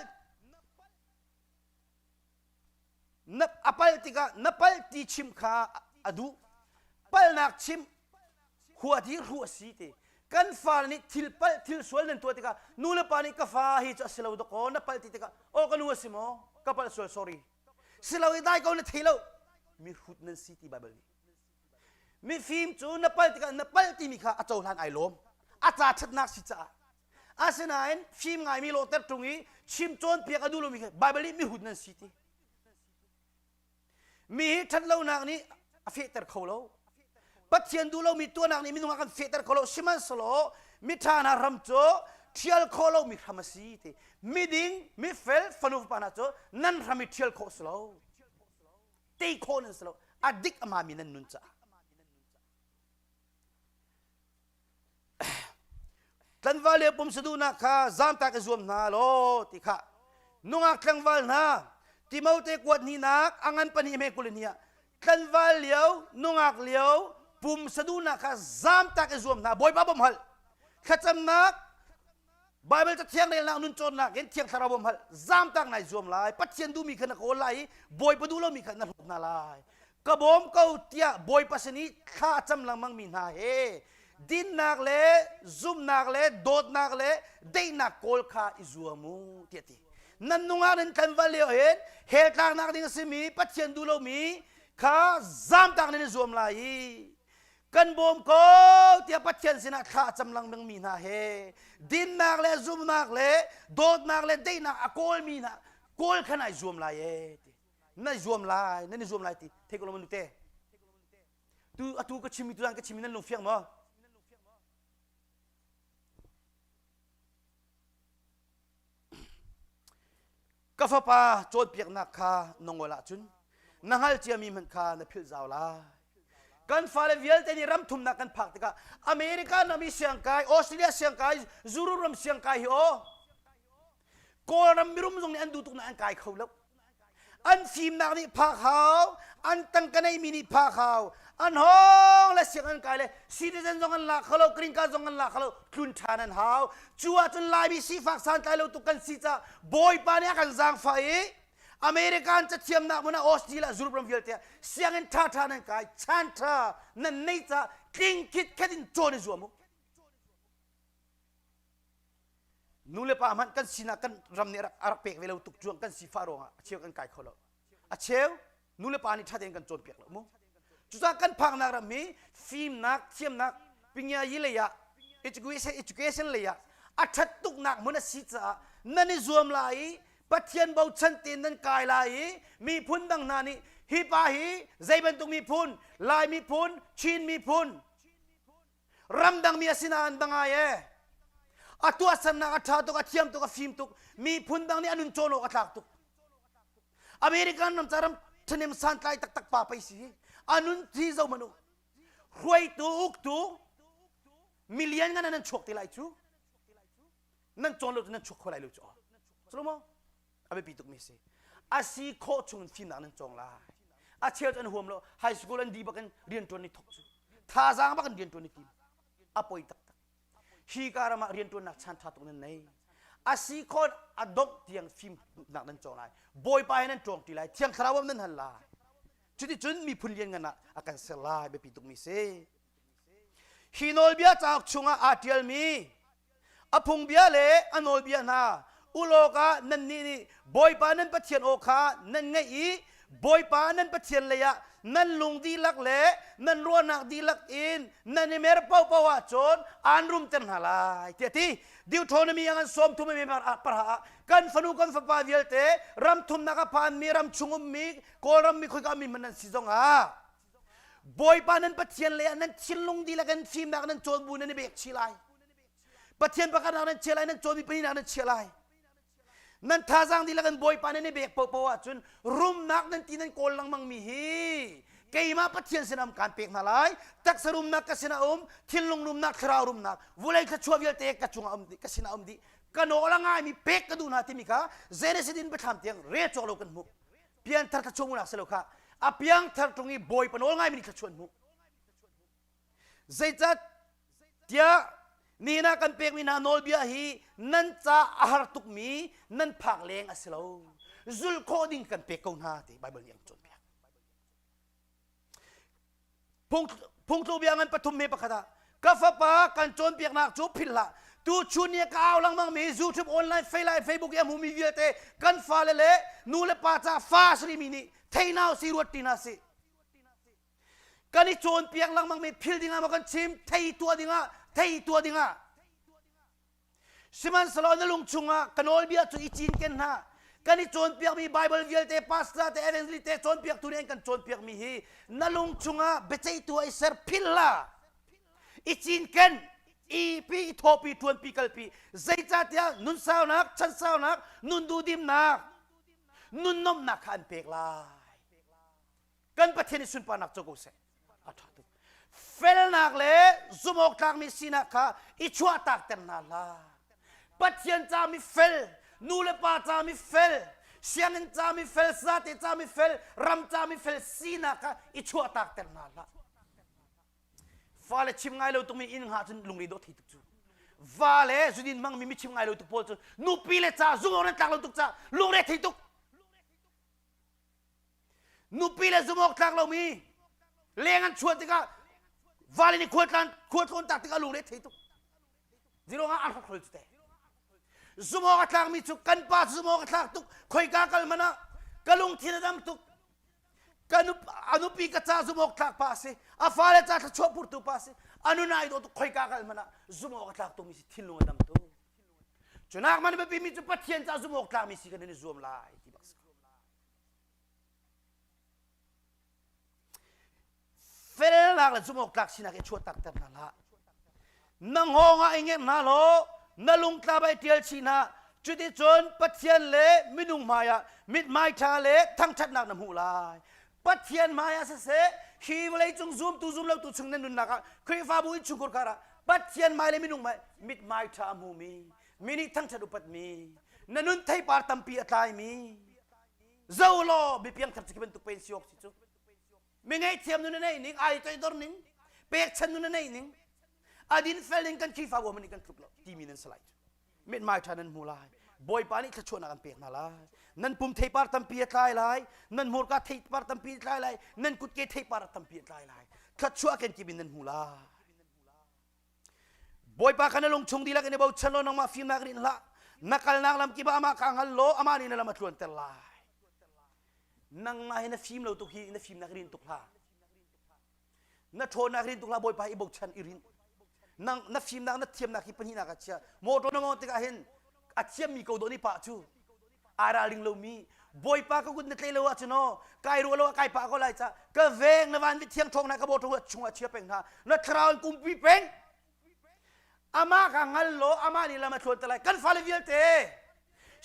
apal tika napal ti chim kha adu pal nak chim huwa di ruwa si te kan fal ni thilpal thil sual nan to tika nule pani ka fa hi cha silau do ko napal ti tika o kan huwa simo kapal sual sorry silau dai ko na thilo mi hut nan si ti bible ni mi phim chu napal tika napal ti mi kha achol han ai lom acha that nak si cha asinain phim ngai mi lo ter tungi chim chon piak adu lo mi bible ni mi hut nan si tiมีทัดเล่านักนี้เฟตเตอร์เขาเล่าปัจเจียนดูเล่ามีตัวนักนี้มีนุ่งกันเฟตเตอร์เขาเล่าชิมันสโลมีทานารำโจเทียลเขาเล่ามีธรรมสีติมีดิ้งมีเฟลฟนุฟปานาโจนั่นทำมีเทียลเขาสโลตีโคนันสโลอดิกอามามีนันนุนจ้าตันวาเลียปุ่มสะดูนักข้าจามตากระซวมนาโลติข้านุ่งอักตังวาลนาที่มาเตกวดนี่นักอังันปนิเมกุลเนียกันวาเลียวนุ่งอักเลียวปุ่มสะดูนักข้าจามตากระซวมนาบอยบ้าบ่มหัลข้าจำนักไบเบิลจะเทียงในนักนุนโจนักเห็นเทียงสารบ่มหัลจามตากในซวมลายปัจเจียนดูมีขนาดโอไลบอยปดูแล้วมีขนาดนาลายกระบอมเกาเตียบอยปัสนีข้าจำลังมังมีนาเฮดินนักเล่ซุ่มนักเล่โดดนักเล่ได้นักโกลข้าอิจัวมูเตียตีนั่นนุ่งอารินกันวาเลียวเห็นเหตุการณ์นักดิ้งสิมีปัจเจียนดูโลมีข้าจามตากในซวมลายกันบ่มก็เตียปัจเจียนสินะข้าจำลังมังมีนาเฮดินนักเล่ซุ่มนักเล่โดดนักเล่ได้นักโกลมีนะโกลขนาดซวมลายนั่นซวมลายนั่นซวมลายตีเทกลมันดูเตตูอะตูก็ชิมิตุนันก็ชิมินั่นลงเฟียงมั้งกาฟปาโจดเปียกนักคานงวละจุนนังฮัลเจียมีมันคาในพิลซาวลากันฟาเลวิเอลเตนี่รำทุ่มนักกันพักติกาอเมริกานามีเสียงกายออสเตรเลียเสียงกายจูรุรำเสียงกายฮิโอโกรำมิรุมตรงนี้อันดูตรงนั้นกายเขาแล้วอันฟิล์มนักนี่พักเขาอันตั้งกันในมินิพักเขาอันห้องและเสียงอันกายเลยซิติเซนจงกันหลักเขากรีนการจงกันหลักเขาคลุนชานันเขาจัวจนลายมีสีฝักสันตายเราตุกันสิจ้าบอยปานี่กันจางไฟอเมริกันจะเทียมนักมันออสเตรเลียจูรุปรำเฟิลเตียเสียงอันท่าทานันกายชันท่านั่นนี่จ้ากลิ้งคิดแค่ดินโจนจัวมุนูเลปามันกันสินักกันรำเนรักอารักเปกเวลาตุกจวงกันสีฟ้าโรงอ่ะเชียวกันกายเขาแล้วเชียวนูเลปานี่ท่าเดินกันโจนเปียกแล้วมุจุดกันพังนักรำมีฟิล์มนักเทียมนักปิญญายิเลยะeducationเลยะอัดตุกนักมันสิจ้านั่นนี่รวมลายปัจเจียนเบาชันตีนนั่นกายลายมีพุนดังนานี่ฮิปาฮีใจเป็นตุกมีพุนลายมีพุนชินมีพุนรำดังมีสินานดังไงอัตัวสันนักอัดตุกอัดเทียมตุกฟิล์มตุกมีพุนดังนี่อนุนโจโนอัดลักตุกอเมริกันน้ำจารำทนิมสันไกตักป่าไปสิอันนั้นที่เจ้ามันรวยตุกมิลเลียนกันนั่นชกที่ไรจูนั่นโจรลุนั่นชกคนไรลุจูสรุปมั้งอาไปปีตุกมิสิอาศัยโคชงฟิล์มนั่นจงลายอาเชี่ยวจนหัวมันไฮสคูลนั่นดีบักันเรียนตัวนี้ทุกจูท่าจางบักันเรียนตัวนี้ทีมอาปอยตักฮีการมาเรียนตัวนักชันท่าตรงนั้นไหนอาศัยโคอดอกเตียงฟิล์มนั่นจงลายบอยไปนั่นจงที่ไรเทียงคราวนั่นหันลายจุดที่จุนมีพุนเลียนกันนะอาการเสลายไปปีตุกมิเซฮิโนลเบียจากชุงอาเทียลมีอพุงเบียเลอนโนลเบียนาอุโลกานั่นนี่บอยปานั่นปะเทียนโอคานั่นไงอีบอยปานั่นปะเทียนเลยะนั่นลุงดีลักเล่นั่นรัวนักดีลักอินนั่นเมรเป้าเป้าว่าโจนอันรุมเต็นหาลายเทียที่ดิวโทนมีอย่างนั้นสมทุมมีปะหากันฟนุกันฟปาเวลเตรำทุมนักพานมีรำชุงมีโกรำมีคุยกันมีมันนั่นสิจงฮะบอยปานั่นปะเทียนเลยนั่นชิลลุงดีลักกันฟิล์มนักนั่นโจนบุญนั่นเบกชิลายปะเทียนปะกันนั่นเชลัยนั่นโจนมีปีนักนั่นเชลัยนั่นท่าจางดีละกันบอยปานนี่เบกเปาๆจนรุมนักนั่นตีนั่นโกลลังมังมีฮีเกี่ยมาปัจเจียนสนามการเปกนาลายตักสรุมนักกสินาทิลลงรุมนักคราวรุมนักวุเลยขชัวเวลเตกกจุงกสินาดีกันโอละง่ายมีเปกกระดูนาที่มีค่ะเจเนสิดินไปทำเตียงเรียจโลกันมุกเพียงทัดชงมุนักเสลค่ะอาเพียงทัดตรงนี้บอยปานโอละง่ายมีขชวนมุกเจจัดเตียนี่นะกันเปกมีนาโนลเบียฮีนั่นจะอาหารตุกมีนั่นผักเลงอสิโลจุลโคดิ้งกันเปกกงฮาที่ไบเบิลยังจนเปียก พงทูเบียงันปฐุมเมปะขะตากาฟปากันโจนเปียกนักจูพิลละตูชุนเนี่ยก้าวลังมังมียูทูบออนไลน์เฟซบุ๊กยังมูมีเยอะเตกันฟาเลนูเลปาจ้าฟาสริมินีเทนาวสิรวดตินาสิกันนี่โจนเปียกลังมังมีพิลดิงามากันชิมเทตัวดิงาสิมันสลอนลุงชุงะกันโอลเบียจูอิจินเกนฮะกันนี่โจนเปียกมีไบเบิลเวียลเตพาสตาเตเอเวนลิเตโจนเปียกตัวนี้กันโจนเปียกมีฮีนลุงชุงะเบเจตัวไอเซอร์พิลล่าอิจินเกนอีปีทอปีทวนปีกัลปีใจจัดยานุนสาวนักฉันสาวนักนุนดูดิมนักนุนนมนักขันเปกลายกันประเทศนี้สุนปานักโจกุเสอัฐตุเฟลนักเล่ซุมอกทางมีสินักค่ะอิชัวตักเต็มนาลาปัจเจียนจามีเฟลนูเลปาจามีเฟลเชียนจามีเฟลซาติจามีเฟลรำจามีเฟลสินักค่ะอิชัวตักเต็มนาลาฟาเลชิมไงเราต้องมีอินหาจนลุงรีโดที่ตุกจูฟาเลจุดินมังมีชิมไงเราตุกโพลจนนูปีเลจ้าซุมอนันตักเราตุกจ้าลุงเรที่ตุกนูปีเลซุมอตักเรามีเลี้ยงชวนติกาฟาเลนี่ขวดคนตักติกาลุงเรที่ตุกจีโร่งาอัลฟาคอลจุดเตซุมอตักมีตุกกันป้าซุมอตักตุกคอยกากัลมานะกัลุงที่ระดับตุกกันอนุปีกจ้าซุมอกทักภาษีอาฟาเลจ้าชอบพูดตุภาษีอนุนายตัวตุคอยกากันมันนะซุมอกทักตัวมีสิทิลงดำตัวจนักมันไม่เป็นมิตรปัทเทียนจ้าซุมอกทักมีสิกันในซุมลายที่บักษเฟรนนักเลยซุมอกทักสินักชั่วตักแต่นั่นละนังฮงอ่ะเงี้ยนั่นโลนั่งลงตาไปเที่ยวชีนาจุดที่จนปัทเทียนเล่มินุงมายามิดไม้ทาเล่ทั้งชัดนักน้ำหูลายปัจเจียนมายาเสะฮีวเลยจงซูมตูซูมแล้วตูชงเนนุนนักเคยฟ้าบุญชุกคาระปัจเจียนมาเลยมินุงไม่มิดไม้ทามูมีมินิทั้งชัดอุปัตมีนันุนไทยปาร์ตัมปีอัตายมีเจ้าโลบิเพียงทับสกิเป็นตุกเป็นสิอกสิจูมีไงเทียมนุนนั่นนิ่งไอตัวดอร์นิ่งเปียกฉันนุนนั่นนิ่งอดินเฟลลิงกันคีฟ้าบุญมันกันทุกโลทีมีนันสไลด์มิดไม้ทานันมูลายบอยปานี่จะชวนกันเปียกนาลายนั่นปุ่มเทปาร์ตัมปีตายลายนั่นมูร์กาเทปาร์ตัมปีตายลายนั่นกุดเกเทปาร์ตัมปีตายลายถ้าชัวกันกิบินนั่นหูลาบอยปากันลงชงดีละกันในบ่าวฉันโลนังมาฟิล์มนักรินละนักการนักลำกิบามาคังฮัลโลอามานี่นั่นละมาชวนเตลายนังมาเห็นฟิล์มเราตุกฮีในฟิล์มนักรินตุกลานักโทนักรินตุกลาบอยปาอีบ่าวฉันอิรินนักฟิล์มนักนักเทียมนักฮิปนีนักกัจฉาโมโตนงติกาเห็นอาเทียมมีกูโดนี่ปะจูอาราลิงโลมีบอยปากก็กุนเตลวะชโนไกรัวโลไกปากก็ไล่จ้าก็เวงในวันที่เที่ยงทงนักบอลทงชงอาเชียเป็งฮะนักคราวกุมปีเป็งอามาคังฮัลโลอามานี่ละมาชวนตะไลกันฟาเลวิลเต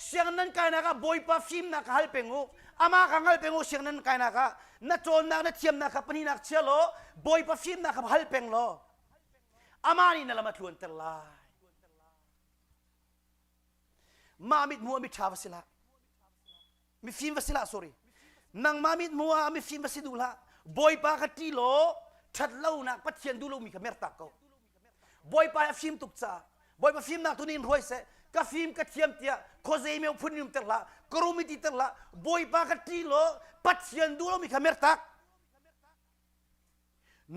เสียงนั้นไกนักบอยปาฟิมนักฮัลเป็งูอามาคังฮัลเป็งูเสียงนั้นไกนักนักโจนนักนักเทียมนักปนีนักเชียโลบอยปาฟิมนักฮัลเป็งโลอามานี่นั่นละมาชวนตะไลมามิดมัวมิดชาวสิละมีฟิล์มวสิละ sorry นังมามิดมัวมีฟิล์มวสิดูละบอยปากตีโลชัดเล่านักปัจเจียนดูโลมีขมรตักเขาบอยปาฟิล์มตุกจ้าบอยปาฟิล์มนักตุนินรวยเสกับฟิล์มกระเทียมเตียโคเซเมลพุนิมเตละกรูมิติเตละบอยปากตีโลปัจเจียนดูโลมีขมรตัก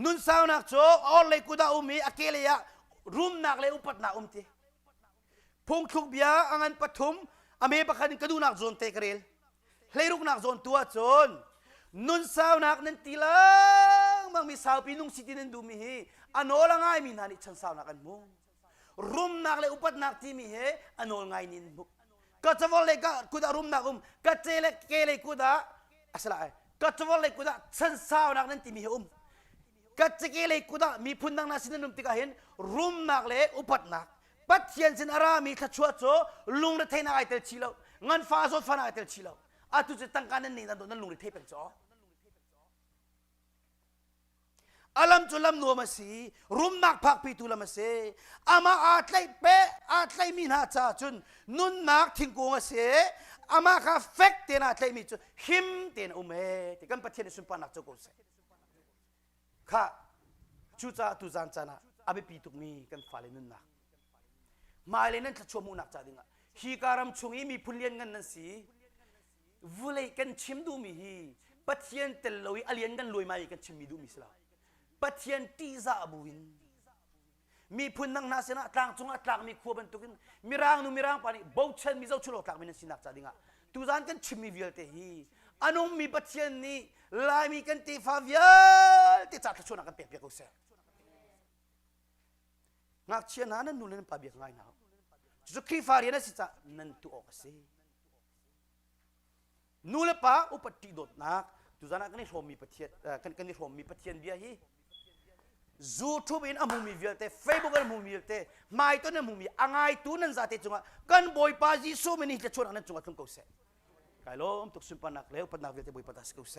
นุนสาวนักโจออลเลยกุดาอุมีอเคลียรุมนักเลยอุปัตนักตีพงทุกเบียอังันปฐุมอเมริกันกระดูนักโจนเตกเรลเฮลุกนักโจนตัวโจนนุนสาวนักนันตีลังมังมีสาวปีนุ่งสิตินันดูมีฮีอันโอละง่ายมีนานิฉันสาวนักอันมุงรุมนักเลยอุปัตนักที่มีฮีอันโอละง่ายนินบุกก็จะวอลเลยก็กุดารุมนักก็เจเลเกเลกุดาอะไรก็จะวอลเลยกุดาฉันสาวนักนันที่มีฮีก็จะเกเลกุดามีพุนนักนาสินันนุ่มติกาเห็นรุมนักเลยอุปัตนักปัจเจียนสินอารามีทัชวโจลุงเรเทน่าไอเตลชิโลงันฟ้าโซฟ้าไอเตลชิโลอาตุจะตั้งการนั้นนี่นั่นโดนนั่นลุงเรเทเป็นโจอาลัมจุลัมนัวมาสีรุมนักพักปีตุลัมมาสีอามาอาตไลเปอาตไลมีนาจ่าจุนนุนนักทิ้งกูมาสีอามาคาเฟกเตน่าตไลมีจุหิมเตนอุเมที่กันปัจเจียนสุนปานักโจกุเสข้าชูจ่าตุจานจานะอาเบปีตุกมีกันฟาเลนุนนักมาเลยนั่นถ้าชัวมูนักจ่าดิ่งฮีการัมชงอีมีพุนเลียนกันนั่นสิวุเลยกันชิมดูมีฮีปัจเจียนเตลลอยอเลียนกันลอยมาอีกันชิมมีดูมิสลา ปัทยันตีซาบุวินมีพุ่นนังนาเสนะต่างจงอัตลากมีขวบันตุกินมีร่างนูมีร่างปานี่บ่าวเชนมีเจ้าชุลตากมีนันสินักจ่าดิงะตุจานกันชิมีเวลเตฮีอันนงมีปัทยันนี่ลายมีกันตีฟาเวลที่จัดชนกันเปียกๆกูเสงักเชียนนั้นนูเล่นปาเบียกง่ายนะจุดขี้ฟารีนั่นสิจ้านั่นตัวออกเสนูเล่ปาอุปติดดนักตุจานกันนี่ชมมีปัทยันกันนี่ชมมีปัทยันเบียฮีจูทูบินอามุมีเวลเตเฟซบุ๊กอามุมีเวลเตไม่ตัวนั้นมุมีอ่างไอตัวนั้นจะเตจุงะกันบอยปาจิสูมันนี่จะชวนอันนั้นจุงะทุ่งกูเสไกลโลมตุกสุนปนักเลวปนักเวลเตบอยปาตัสกูเส